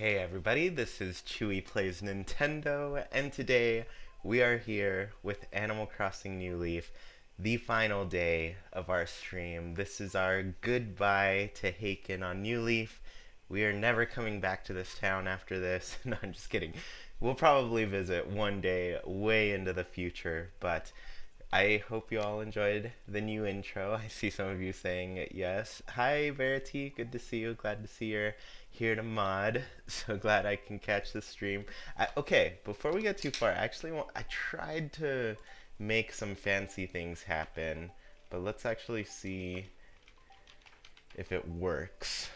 Hey everybody, this is Chewy Plays Nintendo, and today we are here with Animal Crossing New Leaf, the final day of our stream. This is our goodbye to Haken on New Leaf. We are never coming back to this town after this. No, I'm just kidding. We'll probably visit one day way into the future, but I hope you all enjoyed the new intro. I see some of you saying yes. Hi, Verity. Good to see you. Glad to see you're here to mod. So glad I can catch the stream. Okay, before we get too far, I tried to make some fancy things happen, but let's actually see if it works.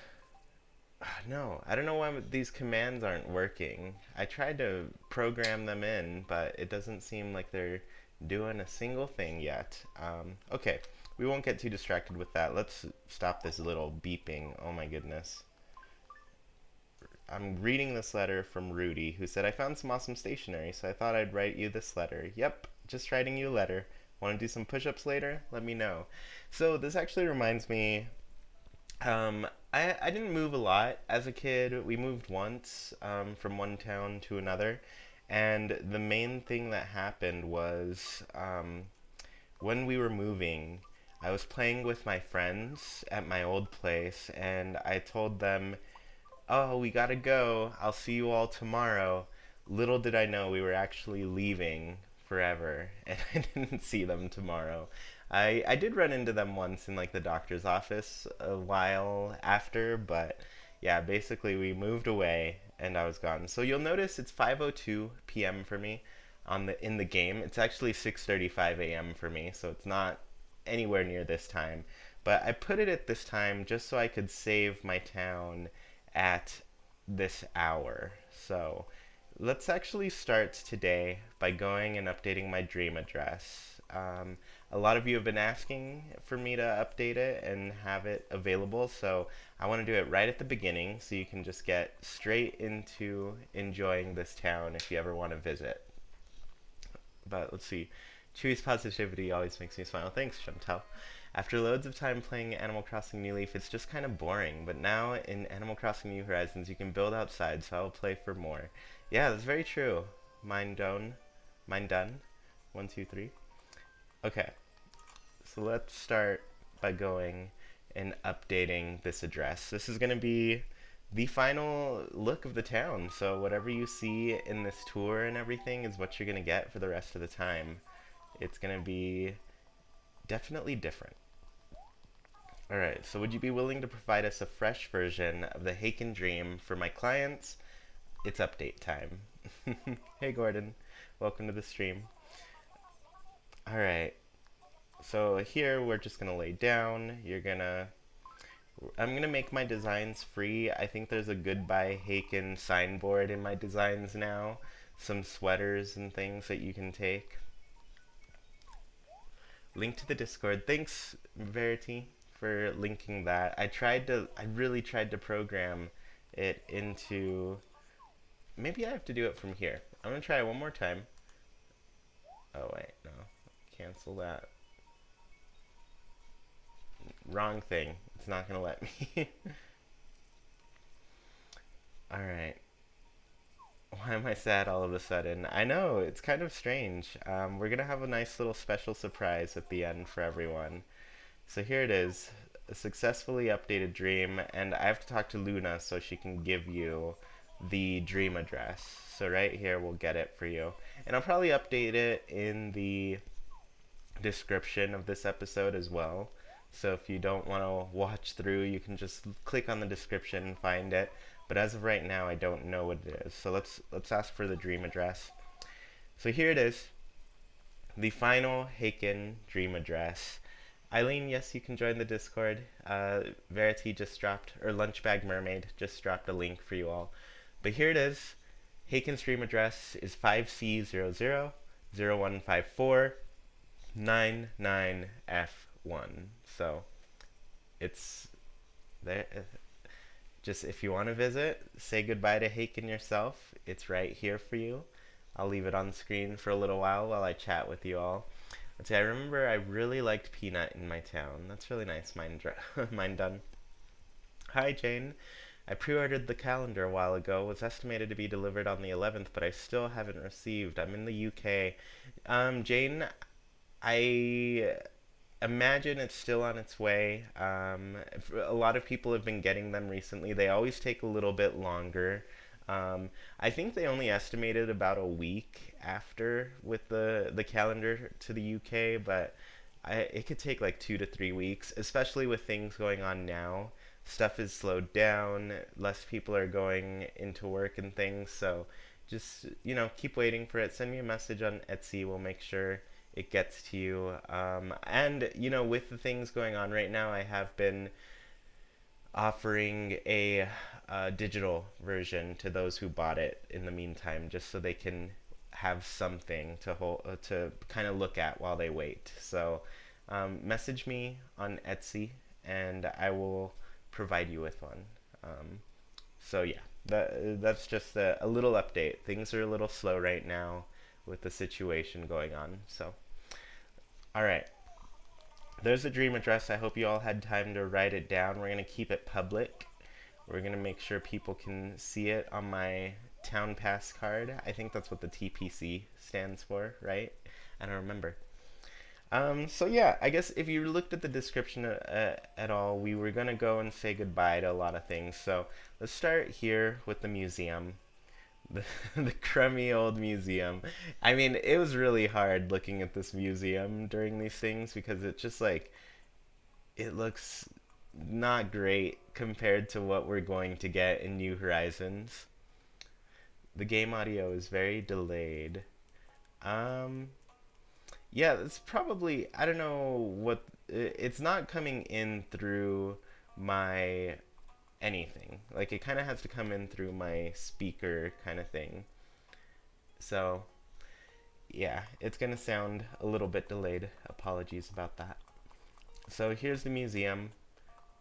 No, I don't know why these commands aren't working. I tried to program them in, but it doesn't seem like they're doing a single thing yet. Okay, we won't get too distracted with that. Let's stop this little beeping. Oh my goodness. I'm reading this letter from Rudy, who said, I found some awesome stationery, so I thought I'd write you this letter. Yep, just writing you a letter. Want to do some push ups later? Let me know. So, this actually reminds me I didn't move a lot as a kid. We moved once from one town to another. And the main thing that happened was when we were moving, I was playing with my friends at my old place, and I told them, oh, we gotta go. I'll see you all tomorrow. Little did I know we were actually leaving forever, and I didn't see them tomorrow. I did run into them once in like the doctor's office a while after, but yeah, basically we moved away and I was gone. So you'll notice it's 5:02 p.m. for me on the in the game. It's actually 6:35 a.m. for me, so it's not anywhere near this time. But I put it at this time just so I could save my town at this hour. So let's actually start today by going and updating my dream address. A lot of you have been asking for me to update it and have it available, so I want to do it right at the beginning so you can just get straight into enjoying this town if you ever want to visit. But let's see. Chewy's positivity always makes me smile. Thanks, Chantel. After loads of time playing Animal Crossing New Leaf, it's just kind of boring. But now in Animal Crossing New Horizons, you can build outside, so I'll play for more. Yeah, that's very true. Mine done. Mine done. One, two, three. Okay, so let's start by going and updating this address. This is going to be the final look of the town. So whatever you see in this tour and everything is what you're going to get for the rest of the time. It's going to be definitely different. Alright, so would you be willing to provide us a fresh version of the Haken Dream for my clients? It's update time. Hey Gordon, welcome to the stream. Alright, so here we're just gonna lay down. I'm gonna make my designs free. I think there's a Goodbye Haken signboard in my designs now. Some sweaters and things that you can take. Link to the Discord. Thanks, Verity, for linking that. I really tried to program it into, maybe I have to do it from here. I'm gonna try it one more time. Oh wait, no, cancel that. Wrong thing. It's not gonna let me. Alright. Why am I sad all of a sudden? I know, it's kind of strange. We're gonna have a nice little special surprise at the end for everyone. So here it is, a successfully updated dream, and I have to talk to Luna so she can give you the dream address. So right here we'll get it for you. And I'll probably update it in the description of this episode as well. So if you don't want to watch through, you can just click on the description and find it. But as of right now, I don't know what it is. So let's ask for the dream address. So here it is, the final Haken dream address. Eileen, yes, you can join the Discord. Verity just dropped, or Lunchbag Mermaid just dropped a link for you all. But here it is. Haken's dream address is 5C00015499F1. So it's there. Just if you want to visit, say goodbye to Haken yourself. It's right here for you. I'll leave it on screen for a little while I chat with you all. Let's see, I remember I really liked Peanut in my town. That's really nice. Mine done. Hi, Jane. I pre-ordered the calendar a while ago. Was estimated to be delivered on the 11th, but I still haven't received. I'm in the UK. Jane, I imagine it's still on its way. A lot of people have been getting them recently. They always take a little bit longer. I think they only estimated about a week after with the calendar to the UK, but it could take like 2 to 3 weeks, especially with things going on now. Stuff is slowed down, less people are going into work and things, so just, keep waiting for it. Send me a message on Etsy, we'll make sure it gets to you. And, with the things going on right now, I have been offering a digital version to those who bought it in the meantime, just so they can have something to hold to kind of look at while they wait. So message me on Etsy, and I will provide you with one. So yeah, that's just a little update. Things are a little slow right now with the situation going on. So all right, there's a dream address. I hope you all had time to write it down. We're going to keep it public. We're going to make sure people can see it on my town pass card. I think that's what the TPC stands for, right? I don't remember. So yeah, I guess if you looked at the description at all, we were going to go and say goodbye to a lot of things. So let's start here with the museum. The crummy old museum. I mean, it was really hard looking at this museum during these things because it's just like it looks not great compared to what we're going to get in New Horizons. The game audio is very delayed. Um, yeah, it's probably I don't know what it's not coming in through my anything. Like it kind of has to come in through my speaker kind of thing. So, yeah, it's going to sound a little bit delayed. Apologies about that. So, here's the museum.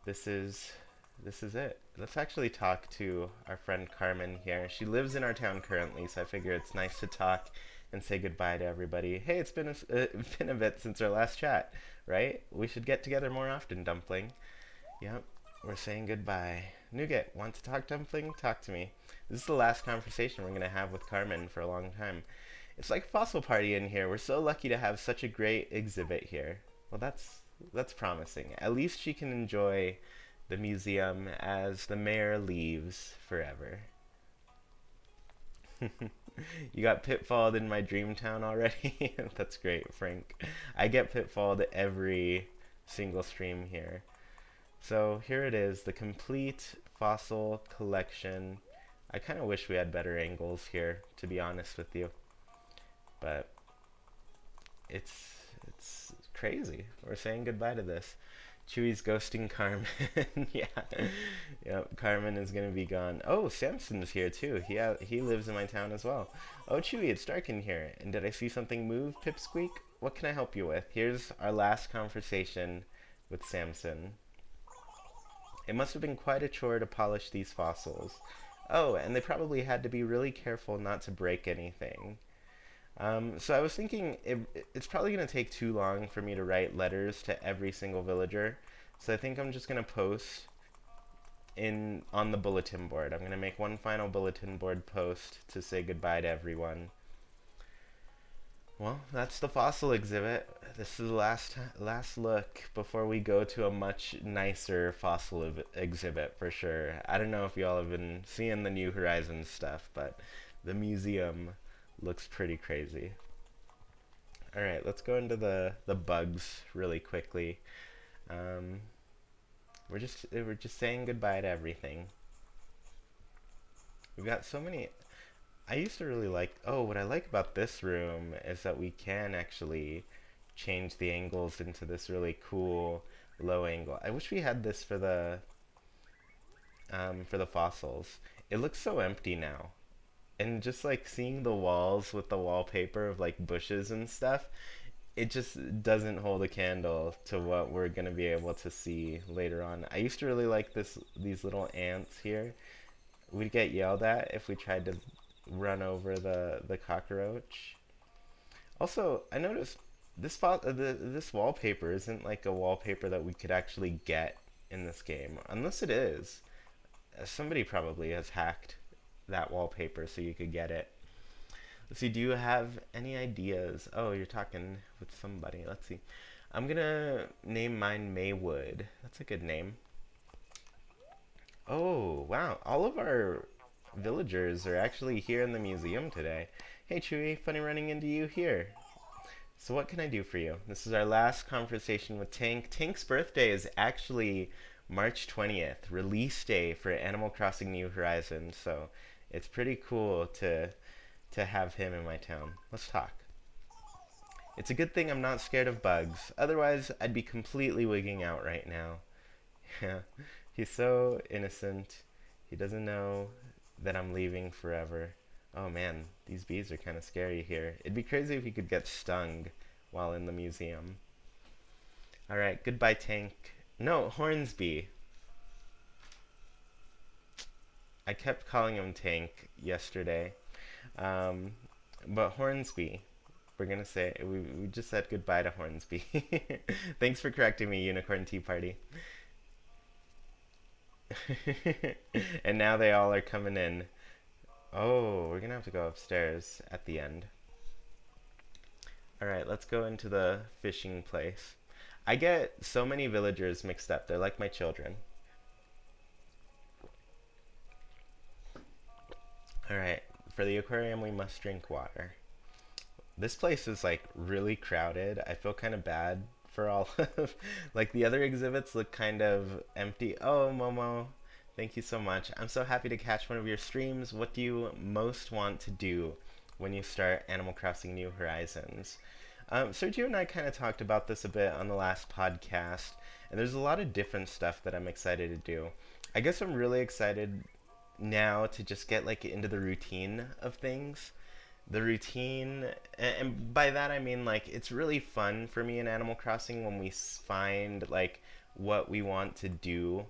This is this is it. Let's actually talk to our friend Carmen here. She lives in our town currently, so I figure it's nice to talk and say goodbye to everybody. Hey, it's been been a bit since our last chat, right? We should get together more often, Dumpling. Yep, we're saying goodbye. Nougat, want to talk, Dumpling? Talk to me. This is the last conversation we're going to have with Carmen for a long time. It's like Fossil Party in here. We're so lucky to have such a great exhibit here. Well, that's promising. At least she can enjoy the museum as the mayor leaves forever. You got pitfalled in my dream town already? That's great, Frank. I get pitfalled every single stream here. So here it is, the complete fossil collection. I kind of wish we had better angles here, to be honest with you. But it's crazy. We're saying goodbye to this. Chewie's ghosting Carmen. Yeah. Yep, Carmen is going to be gone. Oh, Samson's here too. He lives in my town as well. Oh, Chewie, it's dark in here. And did I see something move, Pipsqueak? What can I help you with? Here's our last conversation with Samson. It must have been quite a chore to polish these fossils. Oh, and they probably had to be really careful not to break anything. So I was thinking it's probably going to take too long for me to write letters to every single villager. So I think I'm just going to post in on the bulletin board. I'm going to make one final bulletin board post to say goodbye to everyone. Well, that's the fossil exhibit. This is the last look before we go to a much nicer fossil exhibit for sure. I don't know if y'all have been seeing the New Horizons stuff, but the museum looks pretty crazy. All right, let's go into the bugs really quickly. Um, we're just saying goodbye to everything. We've got so many. I used to really like. Oh, what I like about this room is that we can actually change the angles into this really cool low angle. I wish we had this for the fossils. It looks so empty now. And just like seeing the walls with the wallpaper of like bushes and stuff, it just doesn't hold a candle to what we're gonna be able to see later on. I used to really like these little ants here. We'd get yelled at if we tried to run over the cockroach. Also, I noticed this wallpaper isn't like a wallpaper that we could actually get in this game, unless it is. Somebody probably has hacked that wallpaper so you could get it. Let's see, do you have any ideas? Oh, you're talking with somebody. Let's see. I'm gonna name mine Maywood. That's a good name. Oh, wow. All of our villagers are actually here in the museum today. Hey, Chewy, funny running into you here. So, what can I do for you? This is our last conversation with Tank. Tank's birthday is actually March 20th, release day for Animal Crossing New Horizons. So, it's pretty cool to have him in my town. Let's talk. It's a good thing I'm not scared of bugs. Otherwise, I'd be completely wigging out right now. Yeah, he's so innocent. He doesn't know that I'm leaving forever. Oh man, these bees are kind of scary here. It'd be crazy if he could get stung while in the museum. Alright, goodbye, Tank. No, Hornsby. I kept calling him Tank yesterday. Um, but Hornsby. We're gonna say, we just said goodbye to Hornsby. Thanks for correcting me, Unicorn Tea Party. And now they all are coming in. Oh, we're gonna have to go upstairs at the end. Alright, let's go into the fishing place. I get so many villagers mixed up. They're like my children. Alright, for the aquarium, we must drink water. This place is like really crowded. I feel kind of bad for all of like the other exhibits look kind of empty. Oh, Momo, thank you so much. I'm so happy to catch one of your streams. What do you most want to do when you start Animal Crossing New Horizons? Sergio and I kind of talked about this a bit on the last podcast, and there's a lot of different stuff that I'm excited to do. I guess I'm really excited now to just get like into the routine of things. The routine, and by that I mean like it's really fun for me in Animal Crossing when we find like what we want to do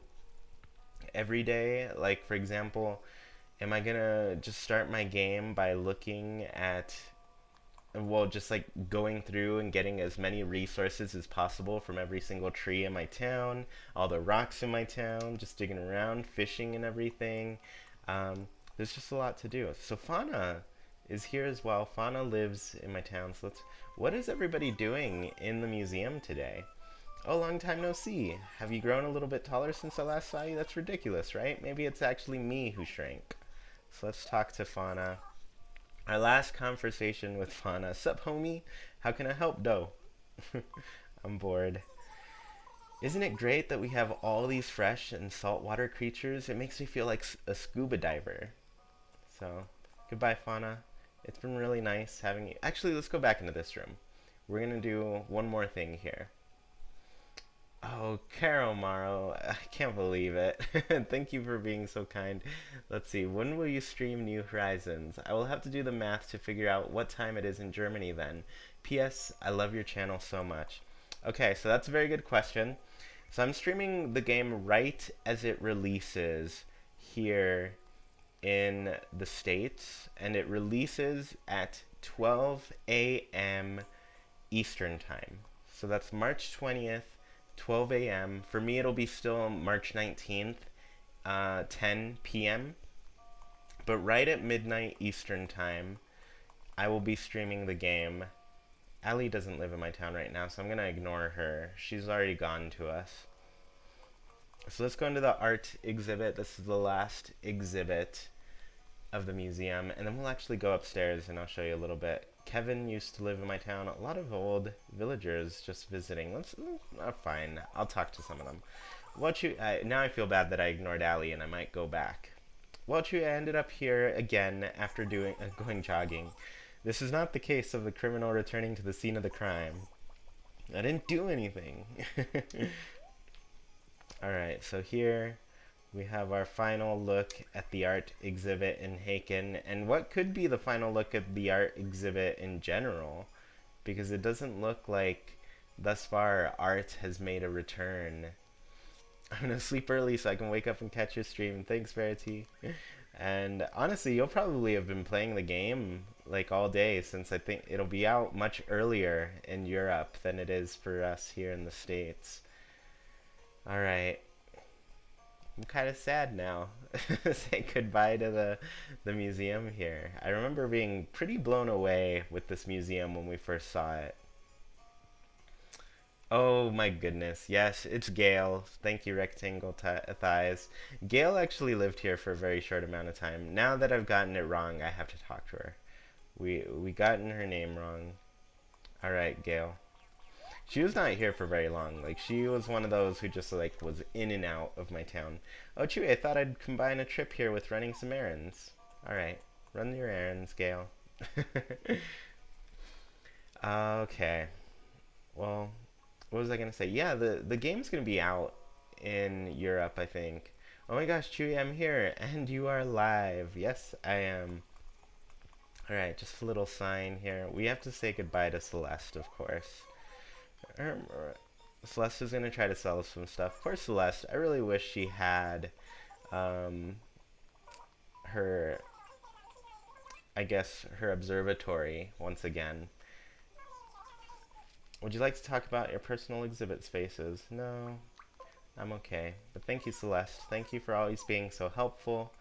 every day. Like, for example, am I gonna just start my game by looking at, well, just like going through and getting as many resources as possible from every single tree in my town, all the rocks in my town, just digging around, fishing and everything. There's just a lot to do. So Fauna is here as well. Fauna lives in my town. So what is everybody doing in the museum today? Oh, long time no see. Have you grown a little bit taller since I last saw you? That's ridiculous, right? Maybe it's actually me who shrank. So let's talk to Fauna. Our last conversation with Fauna. Sup, homie? How can I help, doe? I'm bored. Isn't it great that we have all these fresh and saltwater creatures? It makes me feel like a scuba diver. So, goodbye, Fauna. It's been really nice having you. Actually, let's go back into this room. We're going to do one more thing here. Oh, Carol Morrow, I can't believe it. Thank you for being so kind. Let's see, when will you stream New Horizons? I will have to do the math to figure out what time it is in Germany then. P.S. I love your channel so much. Okay, so that's a very good question. So I'm streaming the game right as it releases here in the States, and it releases at 12 a.m. Eastern Time. So that's March 20th. 12 a.m. For me, it'll be still March 19th, 10 p.m. But right at midnight Eastern Time, I will be streaming the game. Allie doesn't live in my town right now, so I'm going to ignore her. She's already gone to us. So let's go into the art exhibit. This is the last exhibit of the museum, and then we'll actually go upstairs and I'll show you a little bit. Kevin used to live in my town. A lot of old villagers just visiting. Fine. I'll talk to some of them. Now I feel bad that I ignored Allie and I might go back. I ended up here again after going jogging. This is not the case of the criminal returning to the scene of the crime. I didn't do anything. Alright, so here we have our final look at the art exhibit in Haken, and what could be the final look at the art exhibit in general, because it doesn't look like thus far art has made a return. I'm gonna sleep early so I can wake up and catch your stream. Thanks, Verity. And honestly, you'll probably have been playing the game like all day, since I think it'll be out much earlier in Europe than it is for us here in the States. Alright. I'm kind of sad now. say goodbye to the museum here. I remember being pretty blown away with this museum when we first saw it. Oh my goodness. Yes, it's Gail. Thank you, Rectangle Thighs. Gail actually lived here for a very short amount of time. Now that I've gotten it wrong, I have to talk to her. We gotten her name wrong. All right, Gail. She was not here for very long. Like she was one of those who just like was in and out of my town. Oh, Chewy, I thought I'd combine a trip here with running some errands. All right, run your errands, Gail. Okay. Well, what was I gonna say? Yeah, the game's gonna be out in Europe, I think. Oh my gosh, Chewy, I'm here, and you are live. Yes, I am. All right, just a little sign here. We have to say goodbye to Celeste, of course. Um, Celeste is gonna try to sell us some stuff. Poor Celeste. I really wish she had um, her, I guess, her observatory once again. Would you like to talk about your personal exhibit spaces? No, I'm okay. But thank you, Celeste. Thank you for always being so helpful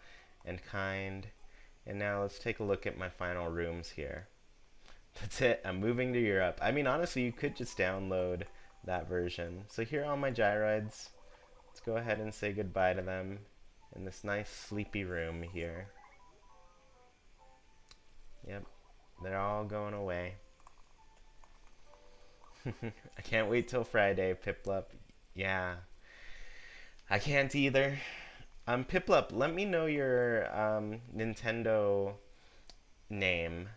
and kind. And now let's take a look at my final rooms here. That's it. I'm moving to Europe. I mean, honestly, you could just download that version. So here are all my gyroids. Let's go ahead and say goodbye to them in this nice sleepy room here. Yep, they're all going away. I can't wait till Friday, Piplup. Yeah, I can't either. Piplup, let me know your Nintendo name.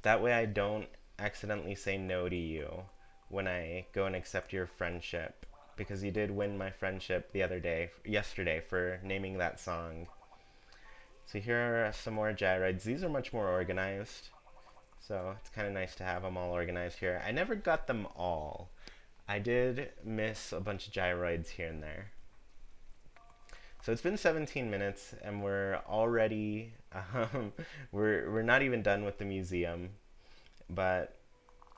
That way I don't accidentally say no to you when I go and accept your friendship. Because you did win my friendship the other day, yesterday, for naming that song. So here are some more gyroids. These are much more organized. So it's kind of nice to have them all organized here. I never got them all. I did miss a bunch of gyroids here and there. So it's been 17 minutes and we're already we're not even done with the museum, but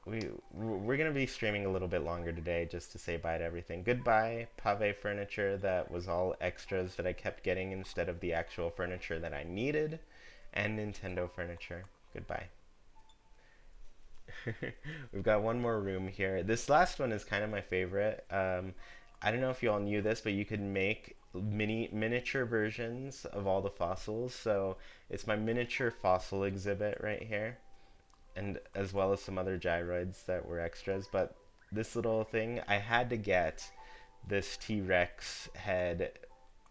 we're gonna be streaming a little bit longer today just to say bye to everything. Goodbye, Pave furniture that was all extras that I kept getting instead of the actual furniture that I needed, and Nintendo furniture. Goodbye. We've got one more room here. This last one is kind of my favorite. I don't know if you all knew this, but you could make miniature versions of all the fossils. So it's my miniature fossil exhibit right here, and as well as some other gyroids that were extras. But this little thing, I had to get this T-Rex head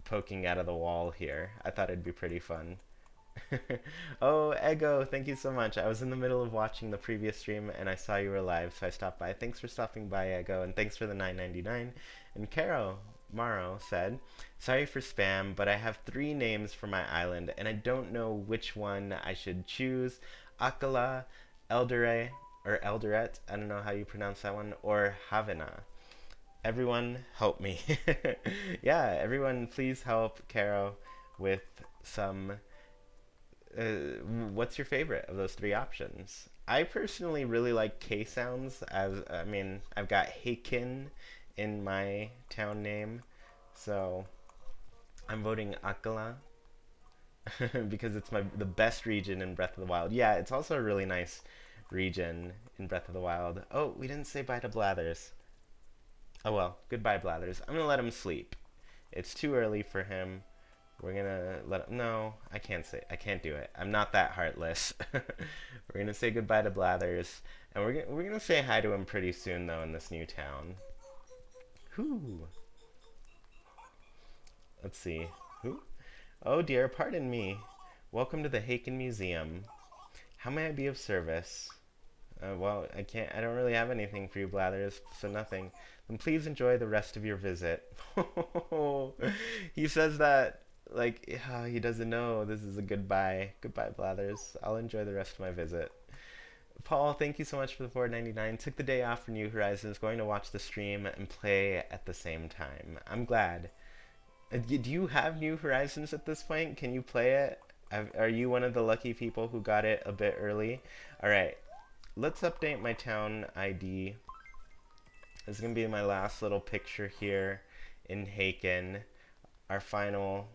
poking out of the wall here. I thought it'd be pretty fun. Oh, Ego, thank you so much. I was in the middle of watching the previous stream and I saw you were live, so I stopped by. Thanks for stopping by, Ego, and thanks for the 9.99. And Caro Maro said, "Sorry for spam, but I have three names for my island and I don't know which one I should choose. Akala, Eldere, or Elderet, I don't know how you pronounce that one, or Havana. Everyone help me." Yeah, everyone please help Caro with some what's your favorite of those three options? I personally really like K sounds. As I mean, I've got Haken in my town name, so I'm voting Akala because it's the best region in Breath of the Wild. Yeah, it's also a really nice region in Breath of the Wild. Oh, we didn't say bye to Blathers. Oh well, goodbye Blathers. I'm gonna let him sleep. It's too early for him. We're gonna let him, no, I can't do it. I'm not that heartless. We're gonna say goodbye to Blathers, and we're gonna say hi to him pretty soon though in this new town. Who? Let's see. Who? Oh dear, pardon me. Welcome to the Haken Museum. How may I be of service? Well, I don't really have anything for you, Blathers, so nothing. Then please enjoy the rest of your visit. He says that like he doesn't know this is a goodbye. Goodbye, Blathers. I'll enjoy the rest of my visit. Paul, thank you so much for the 4.99. Took the day off for New Horizons, going to watch the stream and play at the same time. I'm glad. Do you have New Horizons at this point? Can you play it? Are you one of the lucky people who got it a bit early? All right, let's update my town ID. This is going to be my last little picture here in Haken. Our final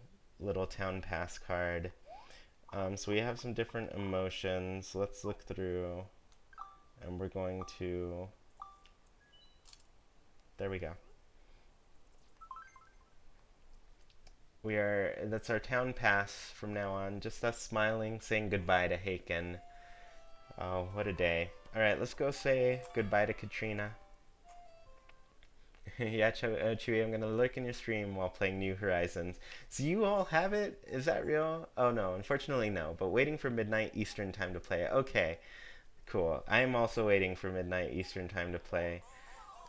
little town pass card. So we have some different emotions. Let's look through, and we're going to. There we go. That's our town pass from now on. Just us smiling, saying goodbye to Haken. Oh, what a day. Alright, let's go say goodbye to Katrina. Yeah, Chewie, I'm gonna lurk in your stream while playing New Horizons. So you all have it? Is that real? Oh no, unfortunately no, but waiting for midnight Eastern time to play it. Okay, cool. I am also waiting for midnight Eastern time to play.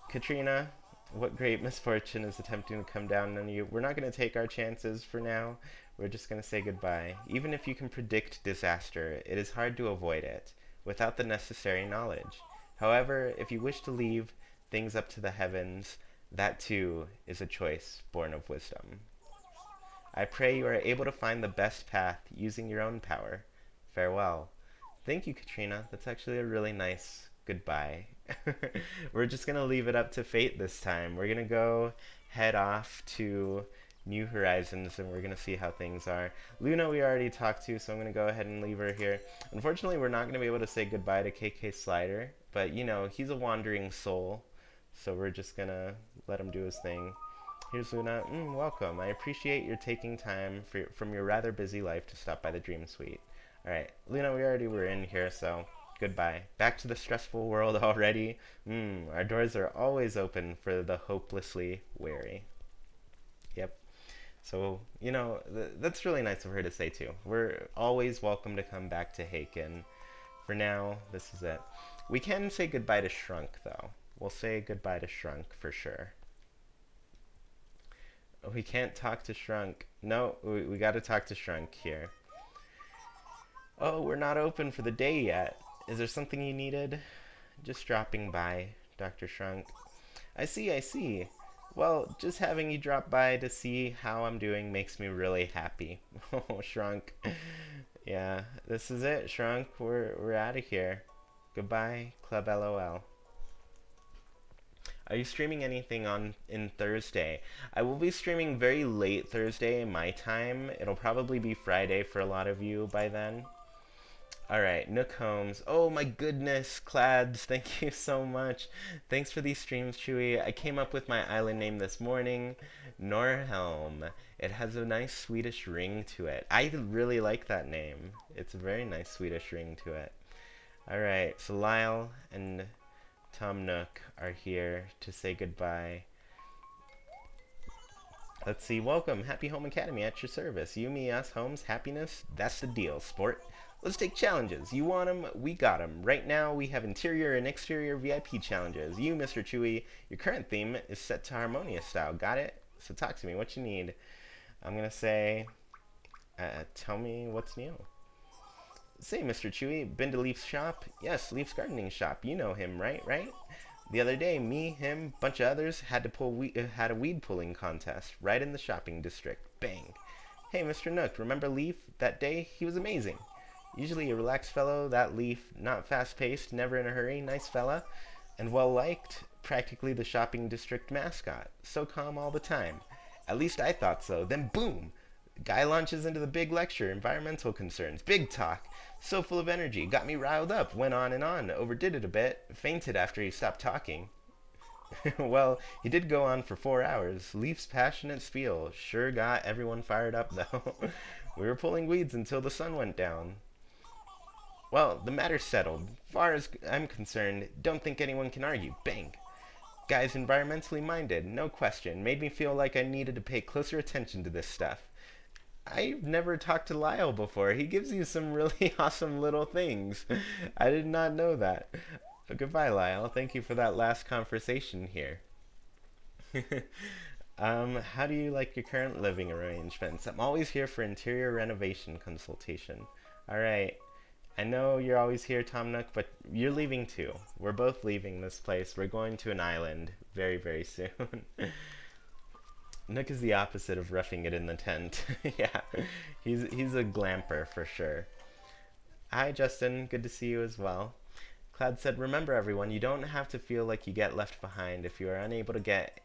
Katrina, what great misfortune is attempting to come down on you. We're not gonna take our chances for now. We're just gonna say goodbye. Even if you can predict disaster, it is hard to avoid it without the necessary knowledge. However, if you wish to leave things up to the heavens, that too is a choice born of wisdom. I pray you are able to find the best path using your own power. Farewell. Thank you, Katrina. That's actually a really nice goodbye. We're just going to leave it up to fate this time. We're going to go head off to New Horizons and we're going to see how things are. Luna we already talked to, so I'm going to go ahead and leave her here. Unfortunately, we're not going to be able to say goodbye to KK Slider, but you know, he's a wandering soul. So we're just gonna let him do his thing. Here's Luna. Welcome. I appreciate your taking time from your rather busy life to stop by the Dream Suite. Alright, Luna, we already were in here, so goodbye. Back to the stressful world already. Our doors are always open for the hopelessly weary. Yep. So, you know, that's really nice of her to say too. We're always welcome to come back to Haken. For now, this is it. We can say goodbye to Shrunk, though. We'll say goodbye to Shrunk for sure. We can't talk to Shrunk. No, we gotta talk to Shrunk here. Oh, we're not open for the day yet. Is there something you needed? Just dropping by, Dr. Shrunk. I see, I see. Well, just having you drop by to see how I'm doing makes me really happy. Oh, Shrunk. Yeah, this is it, Shrunk. We're out of here. Goodbye, Club LOL. Are you streaming anything in Thursday? I will be streaming very late Thursday my time. It'll probably be Friday for a lot of you by then. Alright, Nook Holmes. Oh my goodness, Clads, thank you so much. Thanks for these streams, Chewy. I came up with my island name this morning, Norhelm. It has a nice Swedish ring to it. I really like that name. It's a very nice Swedish ring to it. Alright, so Lyle and Tom Nook are here to say goodbye. Let's see. Welcome. Happy Home Academy at your service. You, me, us, homes, happiness. That's the deal, sport. Let's take challenges. You want them? We got them. Right now, we have interior and exterior VIP challenges. You, Mr. Chewy, your current theme is set to harmonious style. Got it? So talk to me. What you need? I'm going to say, tell me what's new. Say, Mr. Chewy, been to Leaf's shop? Yes, Leaf's gardening shop. You know him, right? The other day, me, him, bunch of others had a weed pulling contest right in the shopping district. Bang. Hey, Mr. Nook, remember Leaf? That day, he was amazing. Usually a relaxed fellow, that Leaf, not fast-paced, never in a hurry, nice fella, and well-liked, practically the shopping district mascot. So calm all the time. At least I thought so. Then boom! Guy launches into the big lecture, environmental concerns, big talk, so full of energy, got me riled up, went on and on, overdid it a bit, fainted after he stopped talking. Well, he did go on for 4 hours. Leaf's passionate spiel sure got everyone fired up, though. We were pulling weeds until the sun went down. Well, the matter's settled. Far as I'm concerned, don't think anyone can argue. Bang! Guy's environmentally minded, no question. Made me feel like I needed to pay closer attention to this stuff. I've never talked to Lyle before. He gives you some really awesome little things. I did not know that. Goodbye, Lyle. Thank you for that last conversation here. How do you like your current living arrangements? I'm always here for interior renovation consultation. Alright. I know you're always here, Tom Nook, but you're leaving too. We're both leaving this place. We're going to an island very, very soon. Nook is the opposite of roughing it in the tent. Yeah, he's a glamper for sure. Hi, Justin. Good to see you as well. Cloud said, remember everyone, you don't have to feel like you get left behind if you are unable to get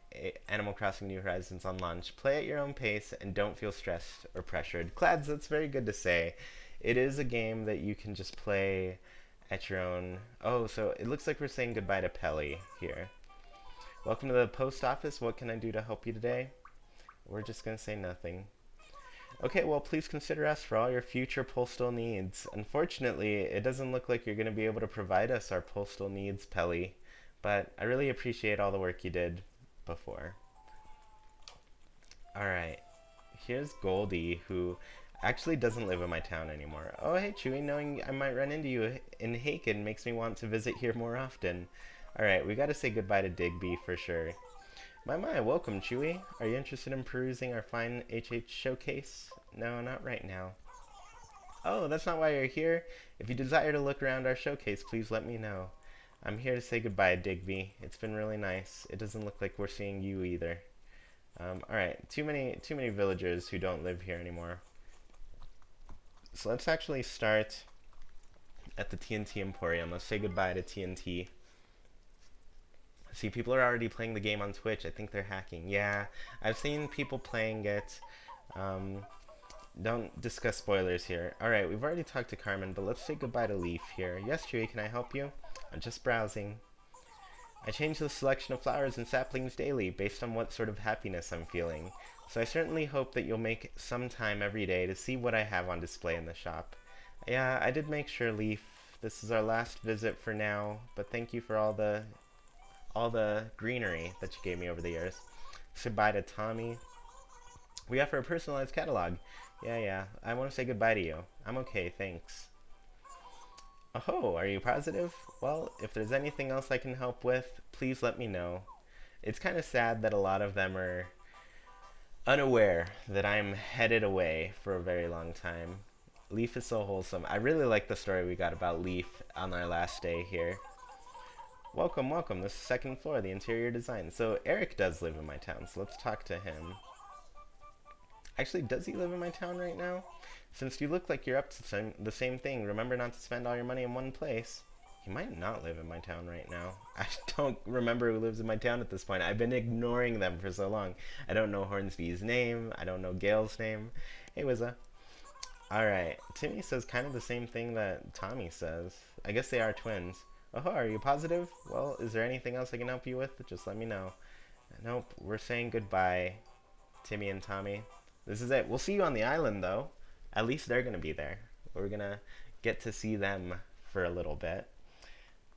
Animal Crossing New Horizons on launch. Play at your own pace and don't feel stressed or pressured. Clads, that's very good to say. It is a game that you can just play at your own... Oh, so it looks like we're saying goodbye to Pelly here. Welcome to the post office. What can I do to help you today? We're just going to say nothing. Okay, well, please consider us for all your future postal needs. Unfortunately, it doesn't look like you're going to be able to provide us our postal needs, Pelly, but I really appreciate all the work you did before. Alright, here's Goldie, who actually doesn't live in my town anymore. Oh, hey, Chewy, knowing I might run into you in Haken makes me want to visit here more often. Alright, we gotta say goodbye to Digby for sure. My, welcome, Chewy. Are you interested in perusing our fine HH showcase? No, not right now. Oh, that's not why you're here. If you desire to look around our showcase, please let me know. I'm here to say goodbye, Digby. It's been really nice. It doesn't look like we're seeing you either. Alright, too many villagers who don't live here anymore. So let's actually start at the TNT Emporium. Let's say goodbye to TNT. See, people are already playing the game on Twitch. I think they're hacking. Yeah, I've seen people playing it. Don't discuss spoilers here. Alright, we've already talked to Carmen, but let's say goodbye to Leaf here. Yes, Chewy, can I help you? I'm just browsing. I change the selection of flowers and saplings daily based on what sort of happiness I'm feeling. So I certainly hope that you'll make some time every day to see what I have on display in the shop. Yeah, I did make sure, Leaf. This is our last visit for now, but thank you for all the greenery that you gave me over the years. Say bye to Tommy. We offer a personalized catalog. Yeah, I want to say goodbye to you. I'm okay, thanks. Oh, are you positive? Well, if there's anything else I can help with, please let me know. It's kind of sad that a lot of them are unaware that I'm headed away for a very long time. Leaf is so wholesome. I really like the story we got about Leaf on our last day here. Welcome. This is second floor, the interior design. So Eric does live in my town, so let's talk to him. Actually, does he live in my town right now? Since you look like you're up to the same thing, remember not to spend all your money in one place. He might not live in my town right now. I don't remember who lives in my town at this point. I've been ignoring them for so long. I don't know Hornsby's name. I don't know Gail's name. Hey, Wizza. Alright, Timmy says kind of the same thing that Tommy says. I guess they are twins. Oh, are you positive? Well, is there anything else I can help you with? Just let me know. Nope, we're saying goodbye, Timmy and Tommy. This is it. We'll see you on the island, though. At least they're going to be there. We're going to get to see them for a little bit.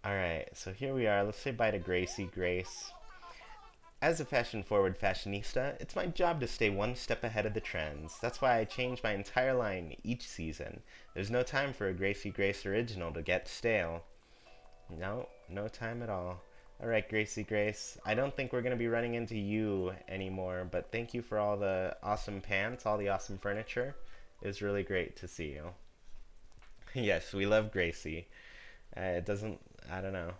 Alright, so here we are. Let's say bye to Gracie Grace. As a fashion-forward fashionista, it's my job to stay one step ahead of the trends. That's why I change my entire line each season. There's no time for a Gracie Grace original to get stale. No time at all. Alright, Gracie Grace. I don't think we're going to be running into you anymore, but thank you for all the awesome pants, all the awesome furniture. It was really great to see you. Yes, we love Gracie. It doesn't... I don't know.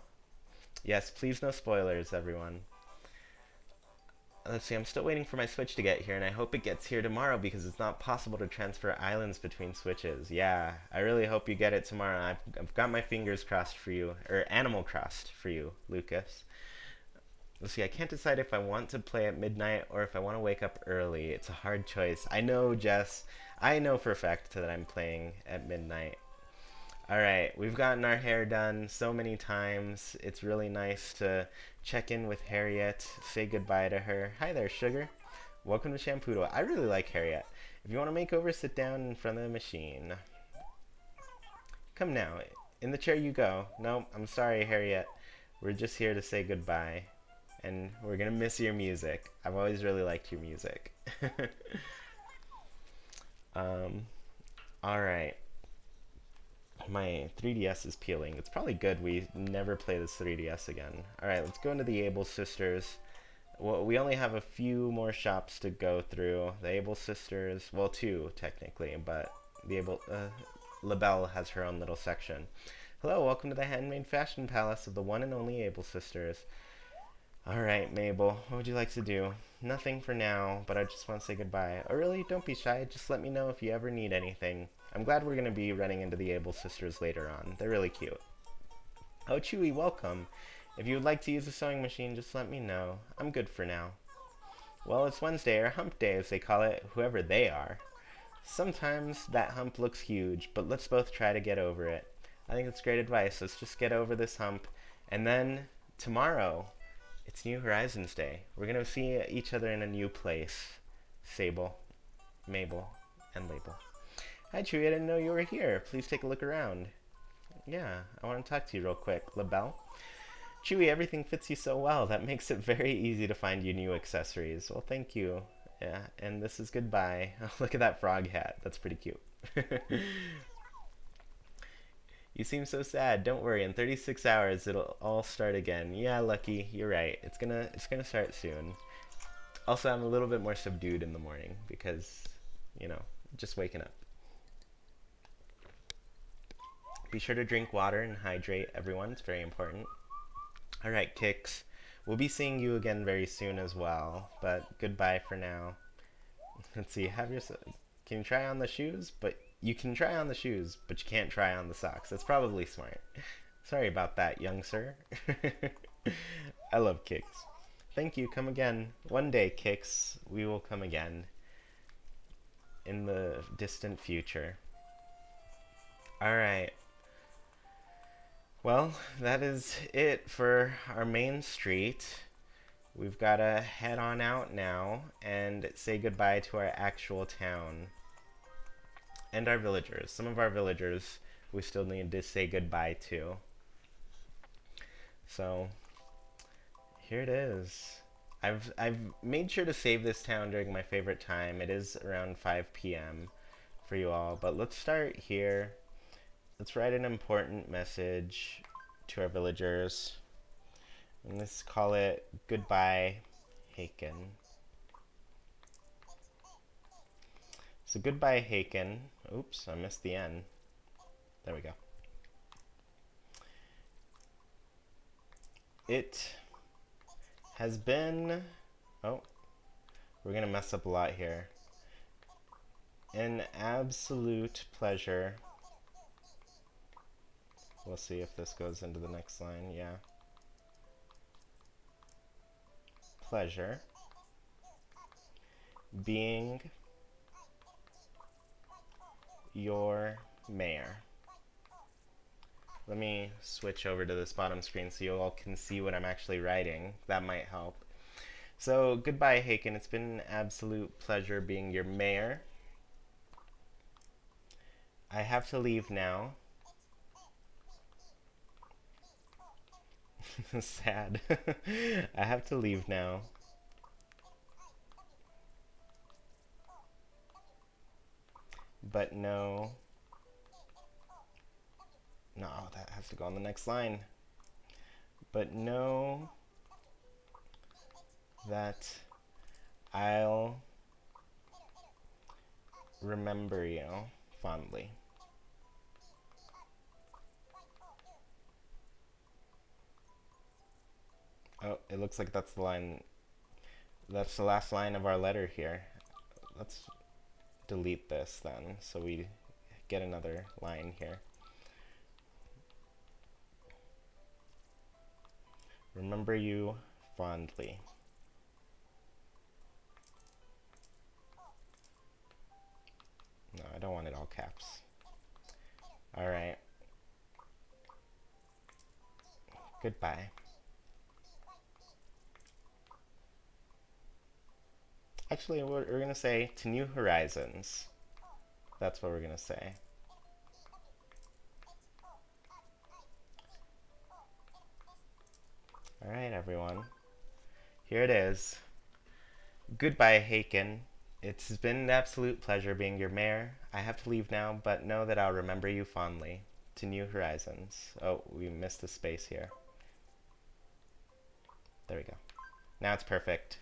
Yes, please no spoilers, everyone. Let's see, I'm still waiting for my Switch to get here, and I hope it gets here tomorrow because it's not possible to transfer islands between Switches. Yeah, I really hope you get it tomorrow. I've got my fingers crossed for you, or animal crossed for you, Lucas. Let's see, I can't decide if I want to play at midnight or if I want to wake up early. It's a hard choice. I know, Jess. I know for a fact that I'm playing at midnight. Alright, we've gotten our hair done so many times. It's really nice to check in with Harriet, say goodbye to her. Hi there, Sugar. Welcome to Shampoodo. I really like Harriet. If you want to make over, sit down in front of the machine. Come now. In the chair you go. No, I'm sorry, Harriet. We're just here to say goodbye. And we're going to miss your music. I've always really liked your music. Alright. My 3DS is peeling. It's probably good we never play this 3DS again. Alright, let's go into the Able Sisters. Well, we only have a few more shops to go through. The Able Sisters, well, two technically, but the Able, LaBelle has her own little section. Hello, welcome to the Handmade Fashion Palace of the one and only Able Sisters. Alright, Mabel, what would you like to do? Nothing for now, but I just want to say goodbye. Oh, really? Don't be shy. Just let me know if you ever need anything. I'm glad we're going to be running into the Able Sisters later on. They're really cute. Oh, Chewy, welcome. If you would like to use a sewing machine, just let me know. I'm good for now. Well, it's Wednesday, or hump day as they call it, whoever they are. Sometimes that hump looks huge, but let's both try to get over it. I think that's great advice. Let's just get over this hump. And then tomorrow, it's New Horizons Day. We're going to see each other in a new place. Sable, Mabel, and Label. Hi, Chewy. I didn't know you were here. Please take a look around. Yeah, I want to talk to you real quick. LaBelle? Chewy, everything fits you so well. That makes it very easy to find you new accessories. Well, thank you. Yeah, and this is goodbye. Oh, look at that frog hat. That's pretty cute. You seem so sad. Don't worry. In 36 hours, it'll all start again. Yeah, Lucky, you're right. It's gonna start soon. Also, I'm a little bit more subdued in the morning because, you know, just waking up. Be sure to drink water and hydrate, everyone. It's very important. All right, Kix. We'll be seeing you again very soon as well, but goodbye for now. Let's see. Have your Can you try on the shoes? But you can try on the shoes, but you can't try on the socks. That's probably smart. Sorry about that, young sir. I love Kix. Thank you. Come again. One day, Kix, we will come again in the distant future. All right. Well, that is it for our main street. We've got to head on out now and say goodbye to our actual town and our villagers. Some of our villagers we still need to say goodbye to. So, here it is. I've made sure to save this town during my favorite time. It is around 5 p.m. for you all, but let's start here. Let's write an important message to our villagers. And let's call it Goodbye, Haken. So goodbye, Haken. Oops, I missed the N. There we go. It has been... Oh, we're going to mess up a lot here. An absolute pleasure. We'll see if this goes into the next line. Yeah. Pleasure being your mayor. Let me switch over to this bottom screen so you all can see what I'm actually writing. That might help. So, goodbye, Haken. It's been an absolute pleasure being your mayor. I have to leave now. Sad. I have to leave now. But no, that has to go on the next line. But know that I'll remember you fondly. Oh, it looks like that's the line. That's the last line of our letter here. Let's delete this then so we get another line here. Remember you fondly. No, I don't want it all caps. Alright. Goodbye. Actually, we're going to say to New Horizons. That's what we're going to say. Alright, everyone. Here it is. Goodbye, Haken. It's been an absolute pleasure being your mayor. I have to leave now, but know that I'll remember you fondly. To New Horizons. Oh, we missed a space here. There we go. Now it's perfect.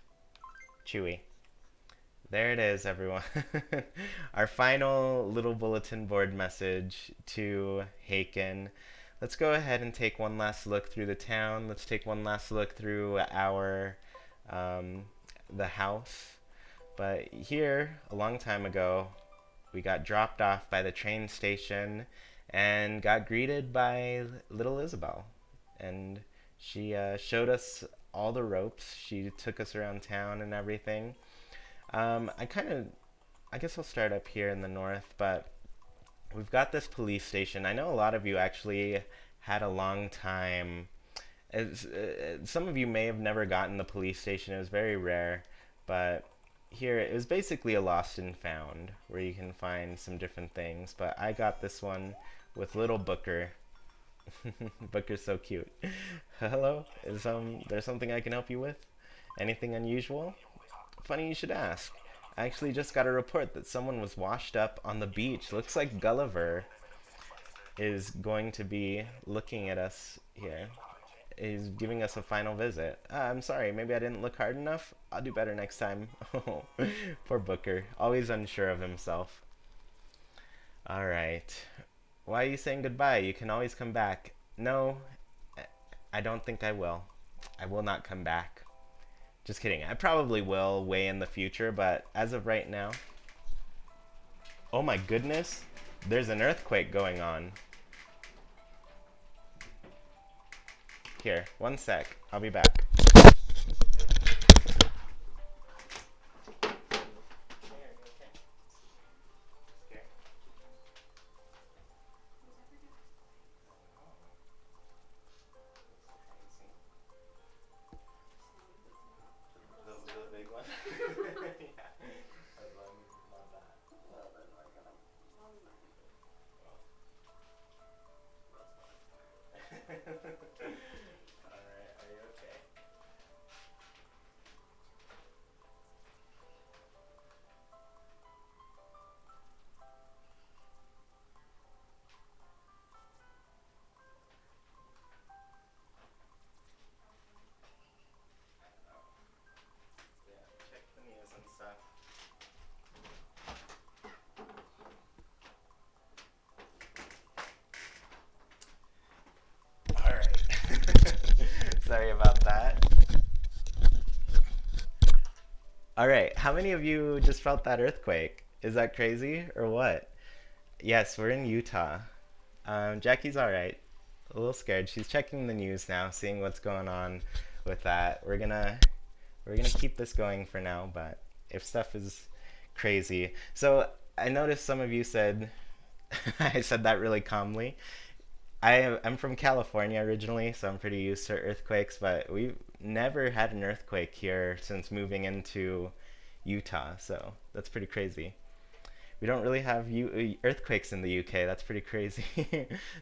Chewy. There it is, everyone. Our final little bulletin board message to Haken. Let's go ahead and take one last look through the town. Let's take one last look through our the house. But here, a long time ago, we got dropped off by the train station and got greeted by little Isabel. and she showed us all the ropes. She took us around town and everything. I guess I'll start up here in the north, but we've got this police station. I know a lot of you actually had a long time. Some of you may have never gotten the police station. It was very rare, but here it was basically a lost and found where you can find some different things. But I got this one with little Booker. Booker's so cute. Hello, is there something I can help you with? Anything unusual? Funny you should ask. I actually just got a report that someone was washed up on the beach. Looks like Gulliver is going to be looking at us here. He's giving us a final visit. I'm sorry, maybe I didn't look hard enough. I'll do better next time. Oh, poor Booker, always unsure of himself. All right. Why are you saying goodbye? You can always come back. No, I don't think I will. I will not come back. Just kidding. I probably will way in the future, but as of right now. Oh my goodness. There's an earthquake going on. Here, one sec. I'll be back. The big one. Yeah. As long as it's not that. Well, then we're gonna. Alright, are you okay? Yeah, check the news and stuff. Alright. Sorry about that. Alright, how many of you just felt that earthquake? Is that crazy or what? Yes, we're in Utah. Jackie's alright. A little scared. She's checking the news now, seeing what's going on with that. We're gonna keep this going for now, but if stuff is crazy. So I noticed some of you said I said that really calmly. I'm from California originally, so I'm pretty used to earthquakes, but we've never had an earthquake here since moving into Utah, so that's pretty crazy. We don't really have earthquakes in the UK. That's pretty crazy.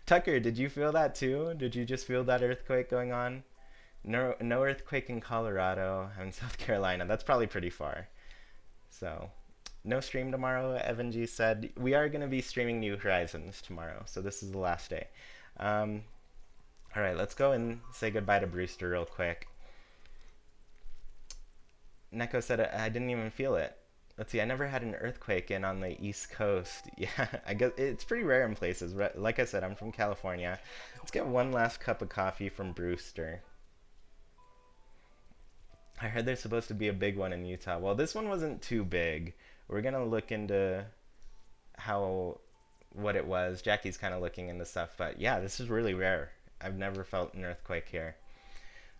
Tucker, did you feel that too? Did you just feel that earthquake going on? No, no earthquake in Colorado. I'm in South Carolina. That's probably pretty far. So, no stream tomorrow. Evan G said we are going to be streaming New Horizons tomorrow. So this is the last day. Um, all right, let's go and say goodbye to Brewster real quick. Neko said I didn't even feel it. Let's see, I never had an earthquake in on the East Coast. Yeah, I guess it's pretty rare in places. Like I said, I'm from California. Let's get one last cup of coffee from Brewster. I heard there's supposed to be a big one in Utah. Well, this one wasn't too big. We're gonna look into what it was. Jackie's kind of looking into stuff, but yeah, this is really rare. I've never felt an earthquake here.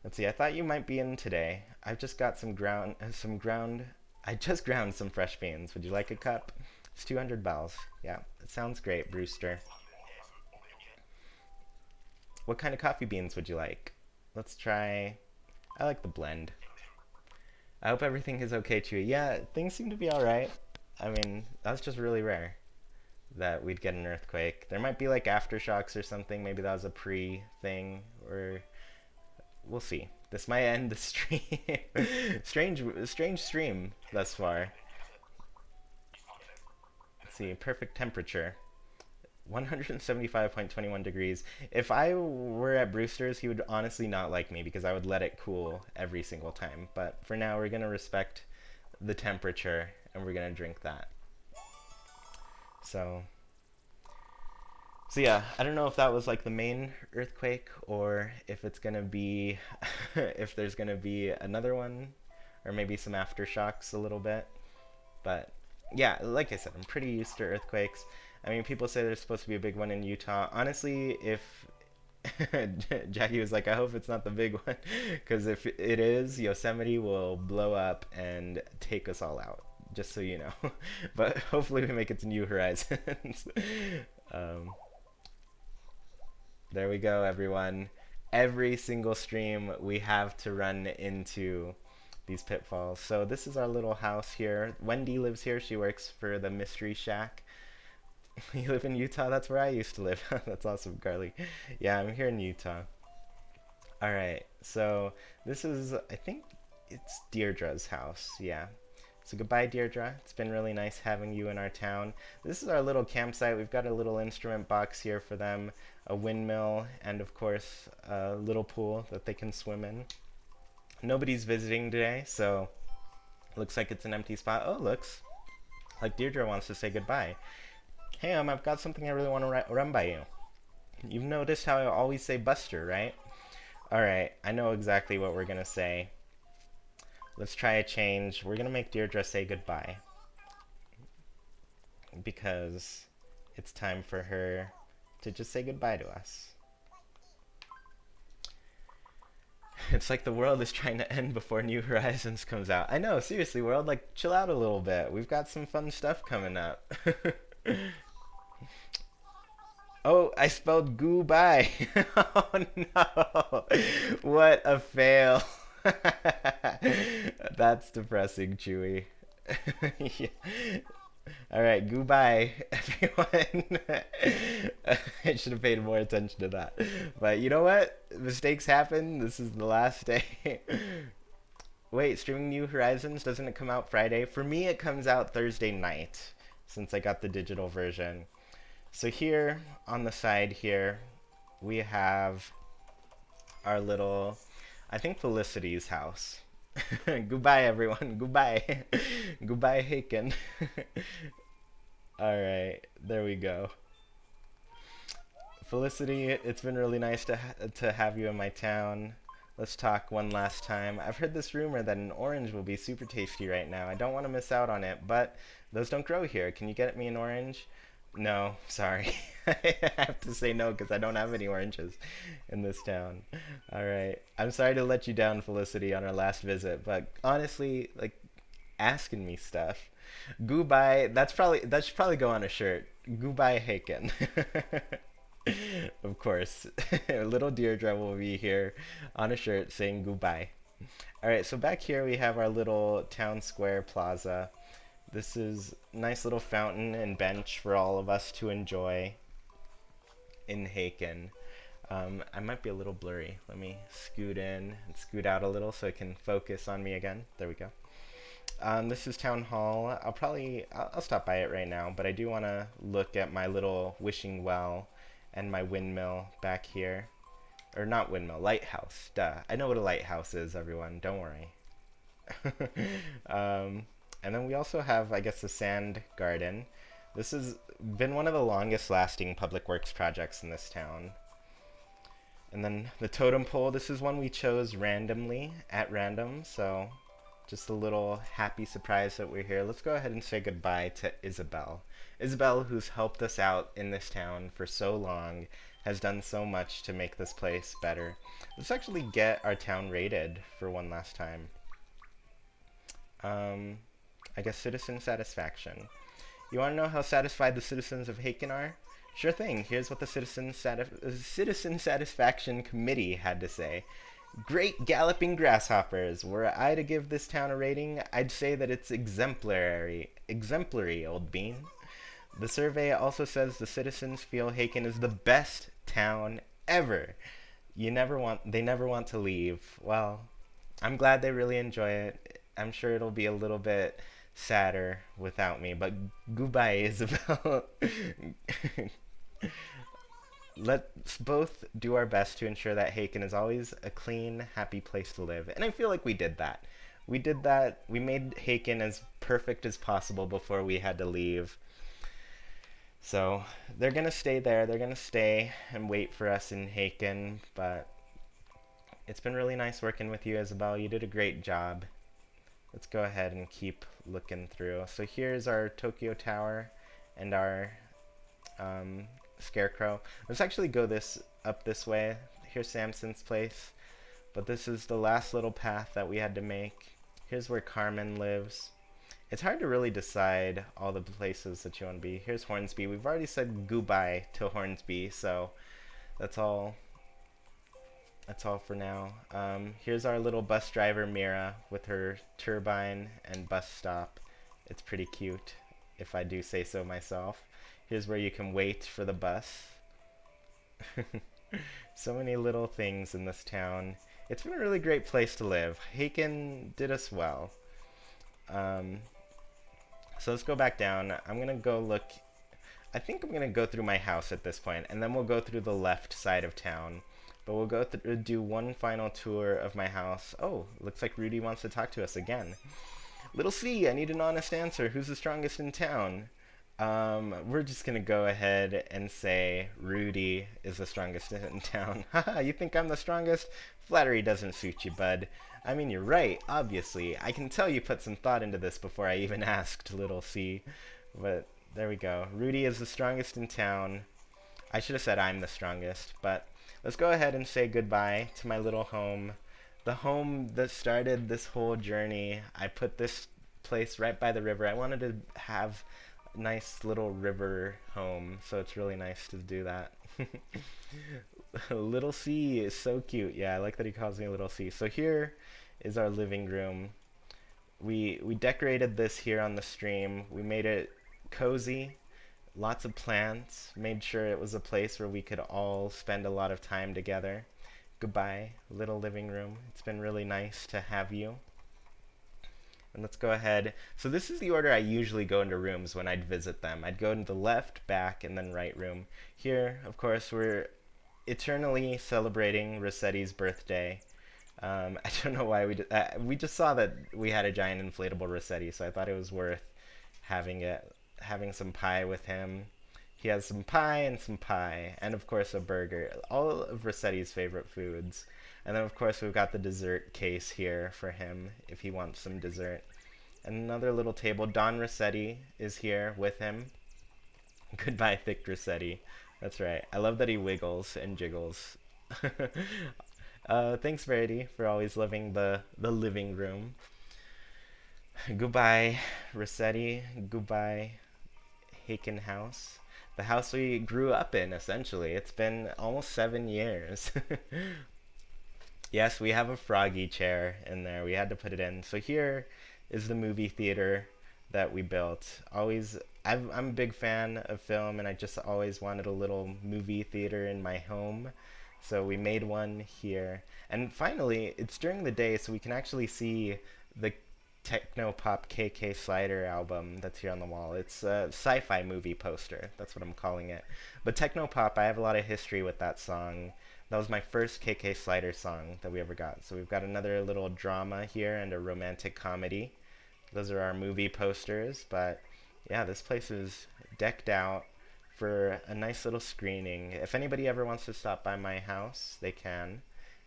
Let's see. I thought you might be in today. I've just got some ground. I just ground some fresh beans. Would you like a cup? It's 200 bells. Yeah, it sounds great, Brewster. What kind of coffee beans would you like? Let's try. I like the blend. I hope everything is okay, Chewy. Yeah, things seem to be all right. I mean, that's just really rare that we'd get an earthquake. There might be like aftershocks or something. Maybe that was a pre-thing, or we'll see. This might end the stream. strange stream thus far. Let's see, perfect temperature. 175.21 degrees. If I were at Brewster's, he would honestly not like me because I would let it cool every single time. But for now, we're going to respect the temperature and we're going to drink that. So yeah, I don't know if that was like the main earthquake or if it's going to be, if there's going to be another one or maybe some aftershocks a little bit. But yeah, like I said, I'm pretty used to earthquakes. I mean, people say there's supposed to be a big one in Utah. Honestly, if Jackie was like, I hope it's not the big one, because if it is, Yosemite will blow up and take us all out. Just so you know. But hopefully we make it to New Horizons. um, there we go, everyone. Every single stream we have to run into these pitfalls. So this is our little house here. Wendy lives here. She works for the Mystery Shack. You live in Utah? That's where I used to live. That's awesome, Carly. Yeah, I'm here in Utah. All right. So this is, I think it's Deirdre's house. Yeah. So goodbye, Deirdre. It's been really nice having you in our town. This is our little campsite. We've got a little instrument box here for them, a windmill, and of course, a little pool that they can swim in. Nobody's visiting today, so looks like it's an empty spot. Oh, looks like Deirdre wants to say goodbye. Hey, I've got something I really want to run by you. You've noticed how I always say Buster, right? Alright, I know exactly what we're gonna say. Let's try a change. We're gonna make Deirdre say goodbye. Because it's time for her to just say goodbye to us. It's like the world is trying to end before New Horizons comes out. I know, seriously, world, like, chill out a little bit. We've got some fun stuff coming up. Oh, I spelled goodbye. Oh no. What a fail. That's depressing, Chewy. Yeah. All right, goodbye, everyone. I should have paid more attention to that. But you know what? Mistakes happen. This is the last day. Wait, streaming New Horizons, doesn't it come out Friday? For me, it comes out Thursday night, since I got the digital version. So here, on the side here, we have our little, I think Felicity's house. Goodbye, everyone. Goodbye. Goodbye, Haken. All right, there we go. Felicity, it's been really nice to have you in my town. Let's talk one last time. I've heard this rumor that an orange will be super tasty right now. I don't want to miss out on it, but those don't grow here. Can you get me an orange? No, sorry. I have to say no because I don't have any oranges in this town. All right. I'm sorry to let you down, Felicity, on our last visit, but honestly, like, asking me stuff. Goodbye. That should probably go on a shirt. Goodbye, Haken. Of course. Little Deirdre will be here on a shirt saying goodbye. All right, so back here we have our little town square plaza. This is a nice little fountain and bench for all of us to enjoy in Haken. I might be a little blurry. Let me scoot in and scoot out a little so it can focus on me again. There we go. This is Town Hall. I'll stop by it right now, but I do want to look at my little wishing well and my windmill back here. Or not windmill, lighthouse. Duh. I know what a lighthouse is, everyone. Don't worry. And then we also have, I guess, the sand garden. This has been one of the longest lasting public works projects in this town. And then the totem pole, this is one we chose randomly, at random, so just a little happy surprise that we're here. Let's go ahead and say goodbye to Isabel. Isabel, who's helped us out in this town for so long, has done so much to make this place better. Let's actually get our town rated for one last time. I guess citizen satisfaction. You want to know how satisfied the citizens of Haken are? Sure thing. Here's what the Citizen Satisfaction Committee had to say. Great galloping grasshoppers. Were I to give this town a rating, I'd say that it's exemplary. Exemplary, old bean. The survey also says the citizens feel Haken is the best town ever. They never want to leave. Well, I'm glad they really enjoy it. I'm sure it'll be a little bit sadder without me, but goodbye, Isabel. Let's both do our best to ensure that Haken is always a clean, happy place to live. And I feel like we did that. We did that. We made Haken as perfect as possible before we had to leave. So they're going to stay there. They're going to stay and wait for us in Haken. But it's been really nice working with you, Isabel. You did a great job. Let's go ahead and keep looking through. So here's our Tokyo Tower and our Scarecrow. Let's actually go this up this way. Here's Samson's place. But this is the last little path that we had to make. Here's where Carmen lives. It's hard to really decide all the places that you want to be. Here's Hornsby. We've already said goodbye to Hornsby, so that's all. That's all for now. Here's our little bus driver Mira with her turbine and bus stop. It's pretty cute, if I do say so myself. Here's where you can wait for the bus. So many little things in this town. It's been a really great place to live. Haken did us well. Um, so let's go back down. I'm gonna go look. I think I'm gonna go through my house at this point, and then we'll go through the left side of town. But we'll go through do one final tour of my house. Oh, looks like Rudy wants to talk to us again. Little C, I need an honest answer. Who's the strongest in town? We're just gonna go ahead and say Rudy is the strongest in town. Haha, you think I'm the strongest? Flattery doesn't suit you, bud. I mean, you're right, obviously. I can tell you put some thought into this before I even asked, little C. But there we go. Rudy is the strongest in town. I should have said I'm the strongest, but let's go ahead and say goodbye to my little home. The home that started this whole journey. I put this place right by the river. I wanted to have a nice little river home, so it's really nice to do that. Little C is so cute. Yeah, I like that he calls me Little C. So here is our living room. We decorated this here on the stream. We made it cozy, lots of plants, made sure it was a place where we could all spend a lot of time together. Goodbye, little living room. It's been really nice to have you. And let's go ahead. So this is the order I usually go into rooms when I'd visit them. I'd go into the left, back, and then right room. Here, of course, we're eternally celebrating Rossetti's birthday. I don't know why we just saw that we had a giant inflatable Rossetti, so I thought it was worth having some pie with him. He has some pie, and of course a burger. All of Rossetti's favorite foods. And then of course we've got the dessert case here for him if he wants some dessert. And another little table. Don Rossetti is here with him. Goodbye, thick Rossetti. That's right. I love that he wiggles and jiggles. Thanks, Verity, for always loving the living room. Goodbye, Rossetti. Goodbye, Haken House. The house we grew up in, essentially. It's been almost 7 years. Yes, we have a froggy chair in there. We had to put it in. So here is the movie theater that we built. I'm a big fan of film, and I just always wanted a little movie theater in my home. So we made one here. And finally, it's during the day, so we can actually see the techno pop KK Slider album that's here on the wall. It's a sci-fi movie poster. That's what I'm calling it. But techno pop, I have a lot of history with that song. That was my first KK Slider song that we ever got. So we've got another little drama here and a romantic comedy. Those are our movie posters. But yeah, this place is decked out for a nice little screening. If anybody ever wants to stop by my house, they can,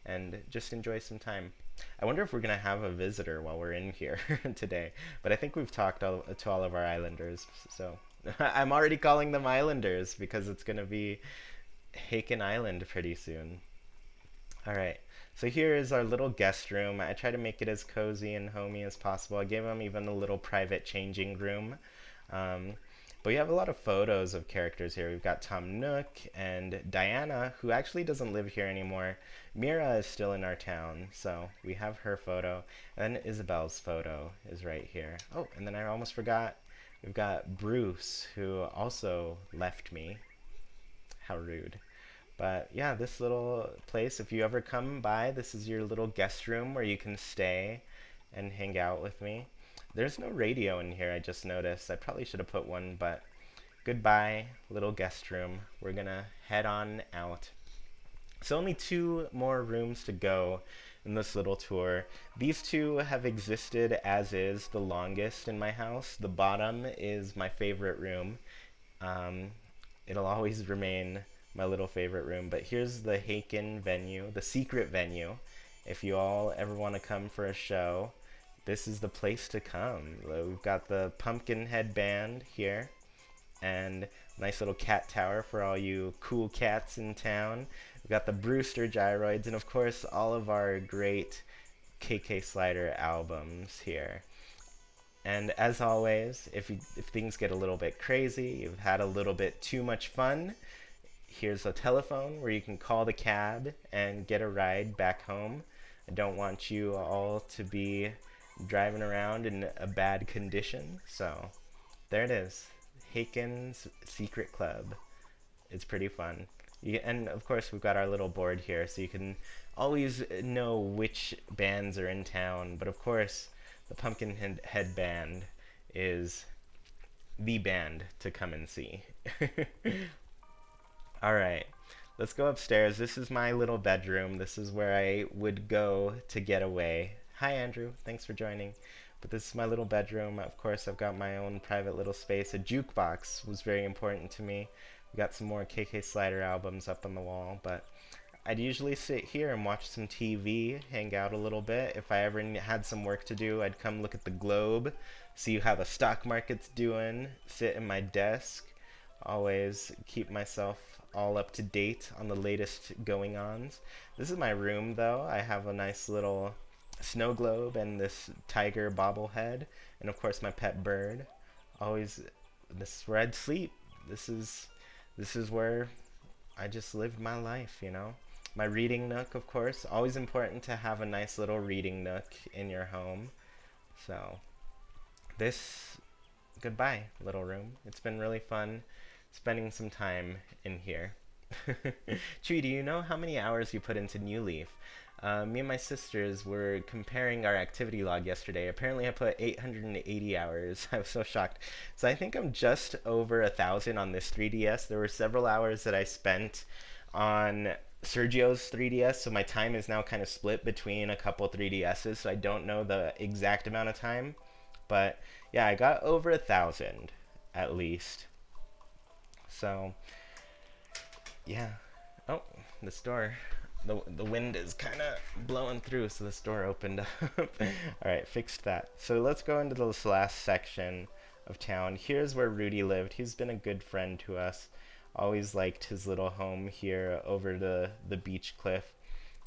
and just enjoy some time. I wonder if we're going to have a visitor while we're in here today. But I think we've talked to all of our islanders. So I'm already calling them islanders because it's going to be Haken Island pretty soon. All right. So here is our little guest room. I try to make it as cozy and homey as possible. I gave them even a little private changing room. But we have a lot of photos of characters here. We've got Tom Nook and Diana, who actually doesn't live here anymore. Mira is still in our town, so we have her photo. And then Isabel's photo is right here. Oh, and then I almost forgot. We've got Bruce, who also left me. How rude. But yeah, this little place, if you ever come by, this is your little guest room where you can stay and hang out with me. There's no radio in here, I just noticed. I probably should have put one, but goodbye, little guest room. We're gonna head on out. So only 2 more rooms to go in this little tour. These 2 have existed as is the longest in my house. The bottom is my favorite room. It'll always remain my little favorite room. But here's the Haken venue, the secret venue. If you all ever want to come for a show, this is the place to come. We've got the Pumpkinhead Band here, and Nice little cat tower for all you cool cats in town. We've got the Brewster gyroids, and of course, all of our great KK Slider albums here. And as always, if things get a little bit crazy, you've had a little bit too much fun, here's a telephone where you can call the cab and get a ride back home. I don't want you all to be driving around in a bad condition. So there it is, Haken's Secret Club. It's pretty fun. And of course, we've got our little board here, so you can always know which bands are in town. But of course, the Pumpkinhead Band is the band to come and see. All right, let's go upstairs. This is my little bedroom. This is where I would go to get away. Hi, Andrew. Thanks for joining. But this is my little bedroom. Of course, I've got my own private little space. A jukebox was very important to me. We got some more KK Slider albums up on the wall, but I'd usually sit here and watch some TV, hang out a little bit. If I ever had some work to do, I'd come look at the globe, see how the stock market's doing, sit in my desk, always keep myself all up to date on the latest going-ons. This is my room, though. I have a nice little snow globe and this tiger bobblehead, and of course my pet bird. Always, this is where I'd sleep. This is where I just lived my life, you know. My reading nook, of course. Always important to have a nice little reading nook in your home. So, goodbye, little room. It's been really fun spending some time in here. Chewy, do you know how many hours you put into New Leaf? Me and my sisters were comparing our activity log yesterday. Apparently, I put 880 hours. I was so shocked. So I think I'm just over 1,000 on this 3DS. There were several hours that I spent on Sergio's 3DS, so my time is now kind of split between a couple 3DSs, so I don't know the exact amount of time. But yeah, I got over 1,000 at least. So yeah. Oh, this door. The wind is kind of blowing through, so this door opened up. All right, fixed that. So let's go into this last section of town. Here's where Rudy lived. He's been a good friend to us. Always liked his little home here over the beach cliff.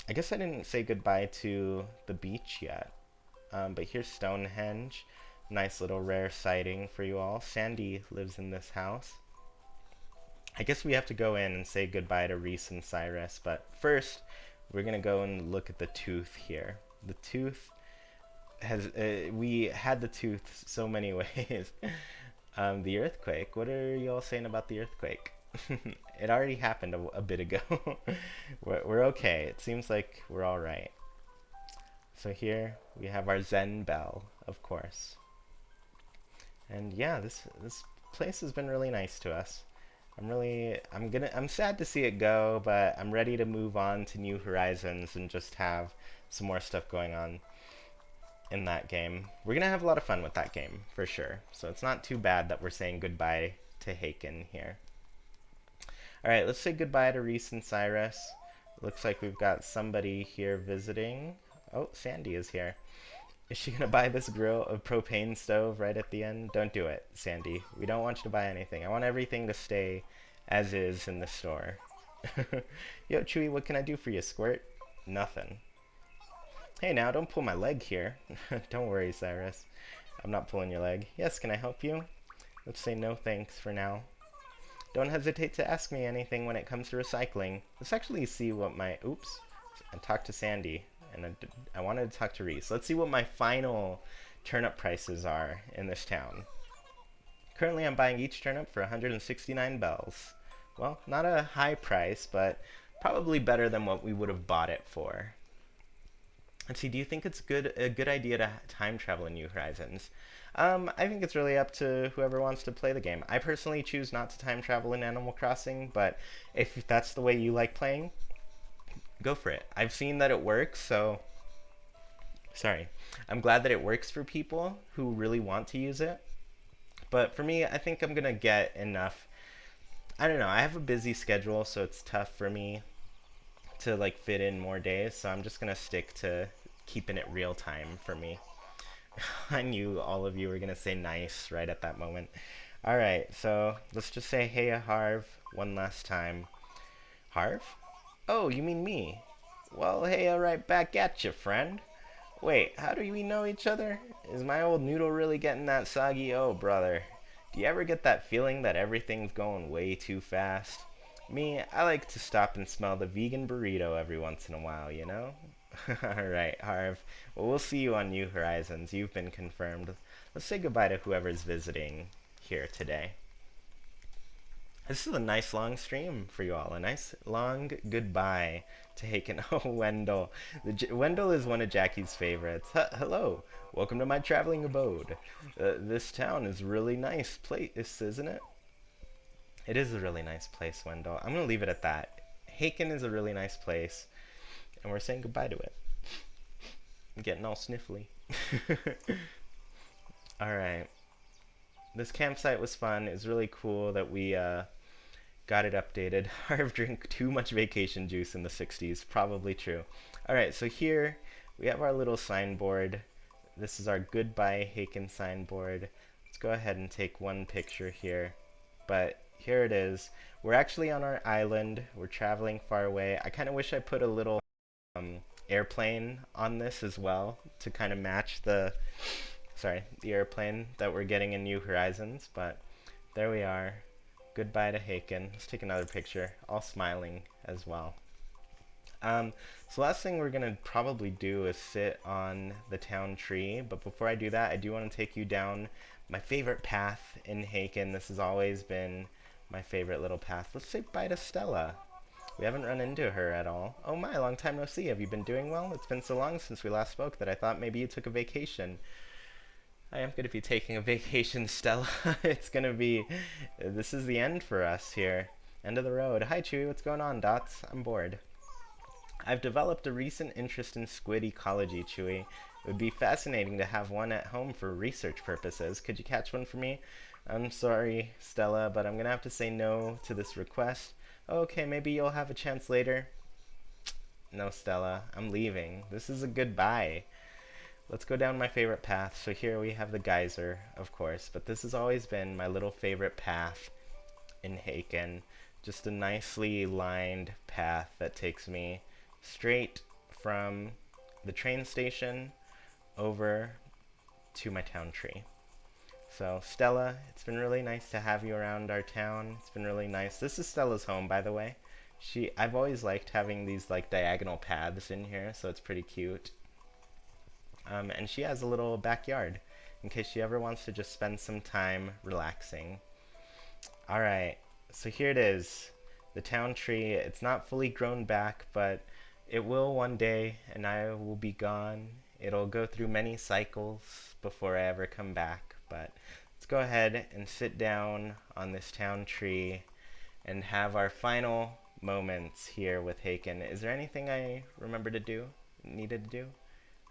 I guess I didn't say goodbye to the beach yet. But here's Stonehenge. Nice little rare sighting for you all. Sandy lives in this house. I guess we have to go in and say goodbye to Reese and Cyrus, but first we're gonna go and look at the tooth here. The tooth has we had the tooth so many ways. The earthquake. What are you all saying about the earthquake? It already happened a bit ago. We're okay. It seems like we're all right. So here we have our Zen bell, of course. And yeah, this place has been really nice to us. I'm sad to see it go, but I'm ready to move on to New Horizons and just have some more stuff going on in that game. We're gonna have a lot of fun with that game, for sure. So it's not too bad that we're saying goodbye to Haken here. Alright, let's say goodbye to Reese and Cyrus. Looks like we've got somebody here visiting. Oh, Sandy is here. Is she gonna buy this grill of propane stove right at the end? Don't do it, Sandy. We don't want you to buy anything. I want everything to stay as is in the store. Yo, Chewy, what can I do for you, Squirt? Nothing. Hey now, don't pull my leg here. Don't worry, Cyrus. I'm not pulling your leg. Yes, can I help you? Let's say no thanks for now. Don't hesitate to ask me anything when it comes to recycling. Let's actually see what my... Oops. I talked to Sandy. And I wanted to talk to Reese. Let's see what my final turnip prices are in this town. Currently, I'm buying each turnip for 169 bells. Well, not a high price, but probably better than what we would have bought it for. Let's see, do you think it's a good idea to time travel in New Horizons? I think it's really up to whoever wants to play the game. I personally choose not to time travel in Animal Crossing, but if that's the way you like playing, go for it. I've seen that it works, so I'm glad that it works for people who really want to use it. But for me, I think I'm gonna get enough. I don't know, I have a busy schedule, so it's tough for me to like fit in more days, so I'm just gonna stick to keeping it real time for me. I knew all of you were gonna say nice right at that moment. Alright, so let's just say hey Harv one last time. Harv? Oh, you mean me? Well, hey, right back at you, friend. Wait, how do we know each other? Is my old noodle really getting that soggy? Oh, brother. Do you ever get that feeling that everything's going way too fast? Me, I like to stop and smell the vegan burrito every once in a while, you know? Alright, Harv. Well, we'll see you on New Horizons. You've been confirmed. Let's say goodbye to whoever's visiting here today. This is a nice long stream for you all. A nice long goodbye to Haken. Oh, Wendell. Wendell is one of Jackie's favorites. Hello. Welcome to my traveling abode. This town is a really nice place, isn't it? It is a really nice place, Wendell. I'm going to leave it at that. Haken is a really nice place, and we're saying goodbye to it. I'm getting all sniffly. Alright. This campsite was fun. It was really cool that we got it updated. Harv drank too much vacation juice in the 60s. Probably true. Alright, so here we have our little signboard. This is our goodbye Haken signboard. Let's go ahead and take one picture here. But here it is. We're actually on our island. We're traveling far away. I kind of wish I put a little airplane on this as well to kind of match the airplane that we're getting in New Horizons. But there we are. Goodbye to Haken. Let's take another picture, all smiling as well. So last thing we're going to probably do is sit on the town tree, but before I do that, I do want to take you down my favorite path in Haken. This has always been my favorite little path. Let's say bye to Stella. We haven't run into her at all. Oh my, long time no see. Have you been doing well? It's been so long since we last spoke that I thought maybe you took a vacation. I am going to be taking a vacation, Stella. It's going to be... This is the end for us here. End of the road. Hi, Chewy. What's going on, Dots? I'm bored. I've developed a recent interest in squid ecology, Chewy. It would be fascinating to have one at home for research purposes. Could you catch one for me? I'm sorry, Stella, but I'm going to have to say no to this request. Okay, maybe you'll have a chance later. No, Stella. I'm leaving. This is a goodbye. Let's go down my favorite path. So here we have the geyser, of course, but this has always been my little favorite path in Haken. Just a nicely lined path that takes me straight from the train station over to my town tree. So Stella, it's been really nice to have you around our town. It's been really nice. This is Stella's home, by the way. I've always liked having these like diagonal paths in here, so it's pretty cute. And she has a little backyard in case she ever wants to just spend some time relaxing. Alright, so here it is. The town tree. It's not fully grown back, but it will one day, and I will be gone. It'll go through many cycles before I ever come back, but let's go ahead and sit down on this town tree and have our final moments here with Haken. Is there anything I needed to do?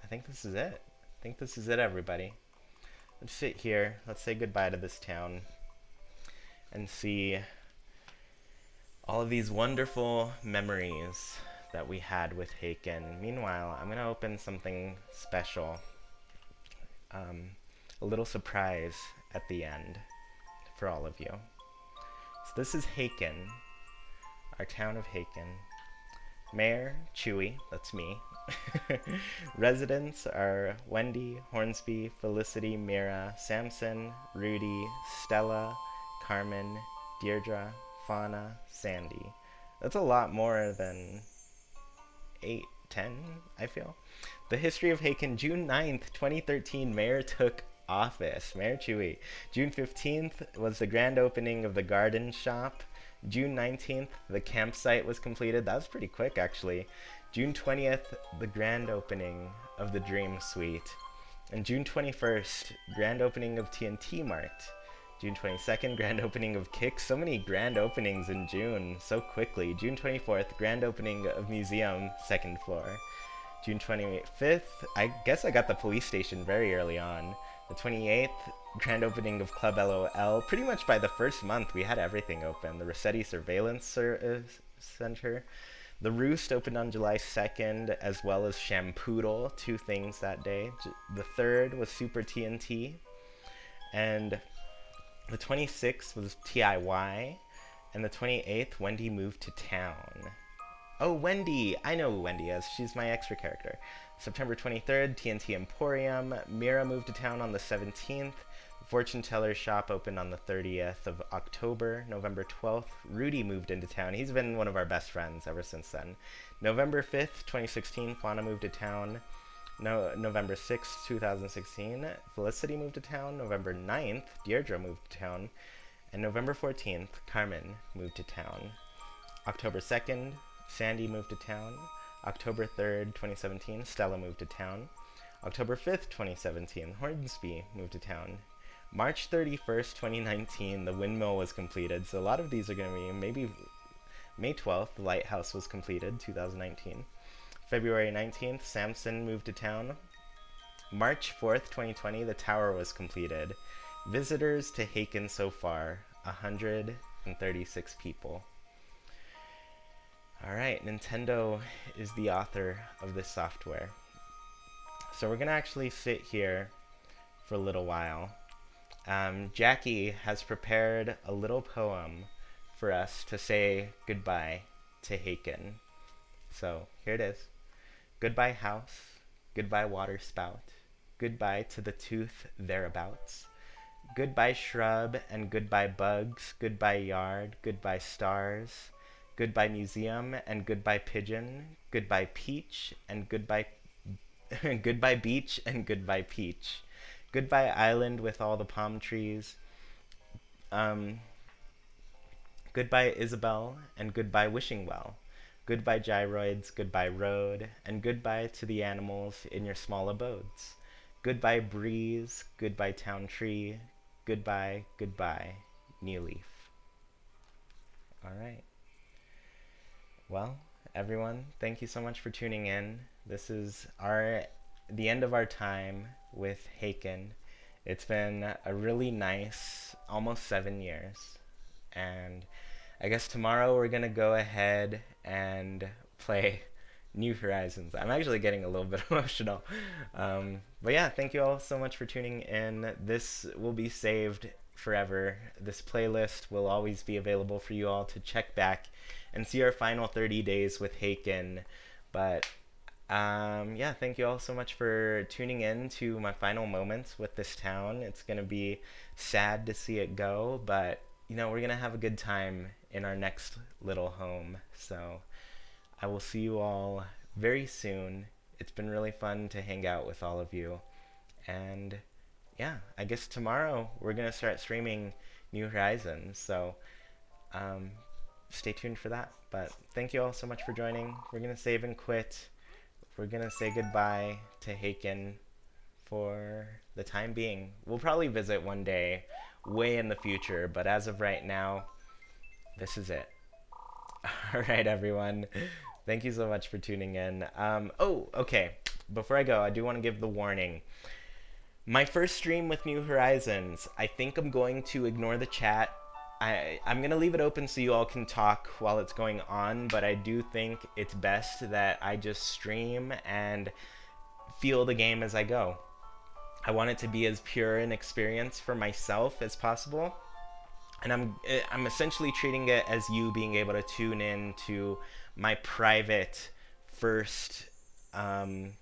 I think this is it. I think this is it, everybody. Let's sit here. Let's say goodbye to this town and see all of these wonderful memories that we had with Haken. Meanwhile, I'm going to open something special. A little surprise at the end for all of you. So this is Haken, our town of Haken. Mayor, Chewy, that's me. Residents are Wendy, Hornsby, Felicity, Mira, Samson, Rudy, Stella, Carmen, Deirdre, Fauna, Sandy. That's a lot more than 8, 10, I feel. The history of Haken, June 9th, 2013, Mayor took office. Mayor Chewy. June 15th was the grand opening of the garden shop. June 19th, the campsite was completed. That was pretty quick, actually. June 20th, the grand opening of the Dream Suite. And June 21st, grand opening of TNT Mart. June 22nd, grand opening of Kick. So many grand openings in June, so quickly. June 24th, grand opening of Museum, second floor. June 25th, I guess I got the police station very early on. The 28th, grand opening of Club LOL. Pretty much by the first month, we had everything open. The Rossetti Surveillance Center. The Roost opened on July 2nd, as well as Shampoodle, 2 things that day. The 3rd was Super TNT. And The 26th was TIY, and the 28th, Wendy moved to town. Oh, Wendy! I know who Wendy is. She's my extra character. September 23rd, TNT Emporium. Mira moved to town on the 17th. Fortune Teller's shop opened on the 30th of October. November 12th, Rudy moved into town. He's been one of our best friends ever since then. November 5th, 2016, Fauna moved to town. November 6th, 2016, Felicity moved to town. November 9th, Deirdre moved to town. And November 14th, Carmen moved to town. October 2nd, Sandy moved to town. October 3rd, 2017, Stella moved to town. October 5th, 2017, Hornsby moved to town. March 31st, 2019, the windmill was completed. So a lot of these are going to be maybe May 12th, the lighthouse was completed, 2019. February 19th, Samson moved to town. March 4th, 2020, the tower was completed. Visitors to Haken so far, 136 people. Alright, Nintendo is the author of this software. So we're going to actually sit here for a little while. Jackie has prepared a little poem for us to say goodbye to Haken. So here it is. Goodbye house, goodbye water spout, goodbye to the tooth thereabouts. Goodbye shrub and goodbye bugs, goodbye yard, goodbye stars, goodbye museum and goodbye pigeon, goodbye peach and goodbye goodbye beach and goodbye peach. Goodbye island with all the palm trees. Um, Goodbye Isabel and goodbye wishing well. Goodbye gyroids, goodbye road, and goodbye to the animals in your small abodes. Goodbye breeze, goodbye town tree, goodbye, goodbye, new leaf. Alright. Well, everyone, thank you so much for tuning in. This is the end of our time with Haken. It's been a really nice almost 7 years. And I guess tomorrow we're gonna go ahead and play New Horizons. I'm actually getting a little bit emotional. But yeah, thank you all so much for tuning in. This will be saved forever. This playlist will always be available for you all to check back and see our final 30 days with Haken. But yeah, thank you all so much for tuning in to my final moments with this town. It's gonna be sad to see it go, but we're gonna have a good time in our next little home. So I will see you all very soon. It's been really fun to hang out with all of you. And yeah, I guess tomorrow we're gonna start streaming New Horizons. So stay tuned for that. But thank you all so much for joining. We're gonna save and quit. We're gonna say goodbye to Haken for the time being. We'll probably visit one day way in the future, but as of right now, this is it. Alright, everyone. Thank you so much for tuning in. Okay. Before I go, I do want to give the warning. My first stream with New Horizons, I think I'm going to ignore the chat. I'm going to leave it open so you all can talk while it's going on, but I do think it's best that I just stream and feel the game as I go. I want it to be as pure an experience for myself as possible. And I'm essentially treating it as you being able to tune in to my private first, my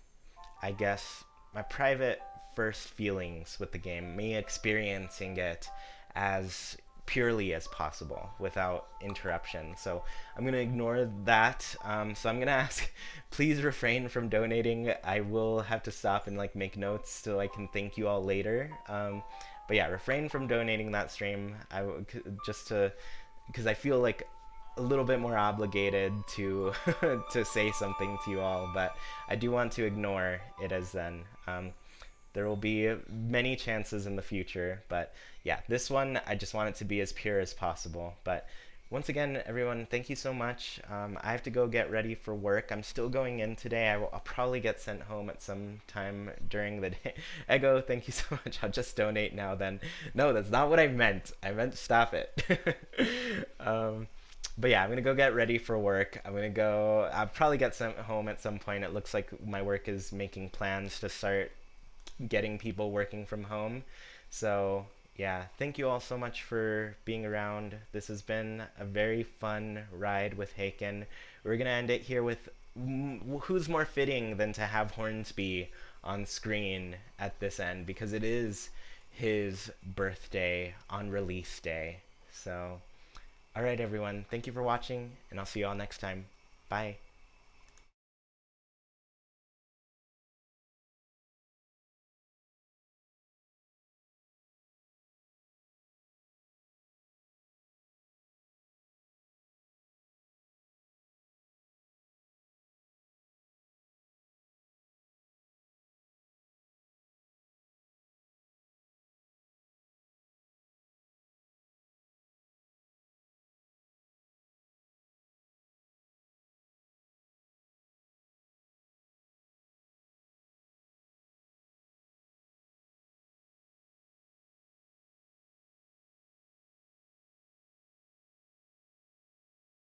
private first feelings with the game, me experiencing it as purely as possible without interruption. So I'm going to ignore that. So I'm going to ask, please refrain from donating. I will have to stop and make notes so I can thank you all later. But yeah, refrain from donating that stream. Because I feel like a little bit more obligated to to say something to you all, but I do want to ignore it as then. There will be many chances in the future, but yeah, this one, I just want it to be as pure as possible. But once again, everyone, thank you so much. I have to go get ready for work. I'm still going in today. I'll probably get sent home at some time during the day. Ego, thank you so much. I'll just donate now then. No, that's not what I meant. I meant stop it. But yeah, I'm going to go get ready for work. I'll probably get sent home at some point. It looks like my work is making plans to start getting people working from home. So Yeah, thank you all so much for being around. This has been a very fun ride with Haken. We're gonna end it here with who's more fitting than to have Hornsby on screen at this end because it is his birthday on release day. So, all right, everyone, thank you for watching, and I'll see you all next time. Bye.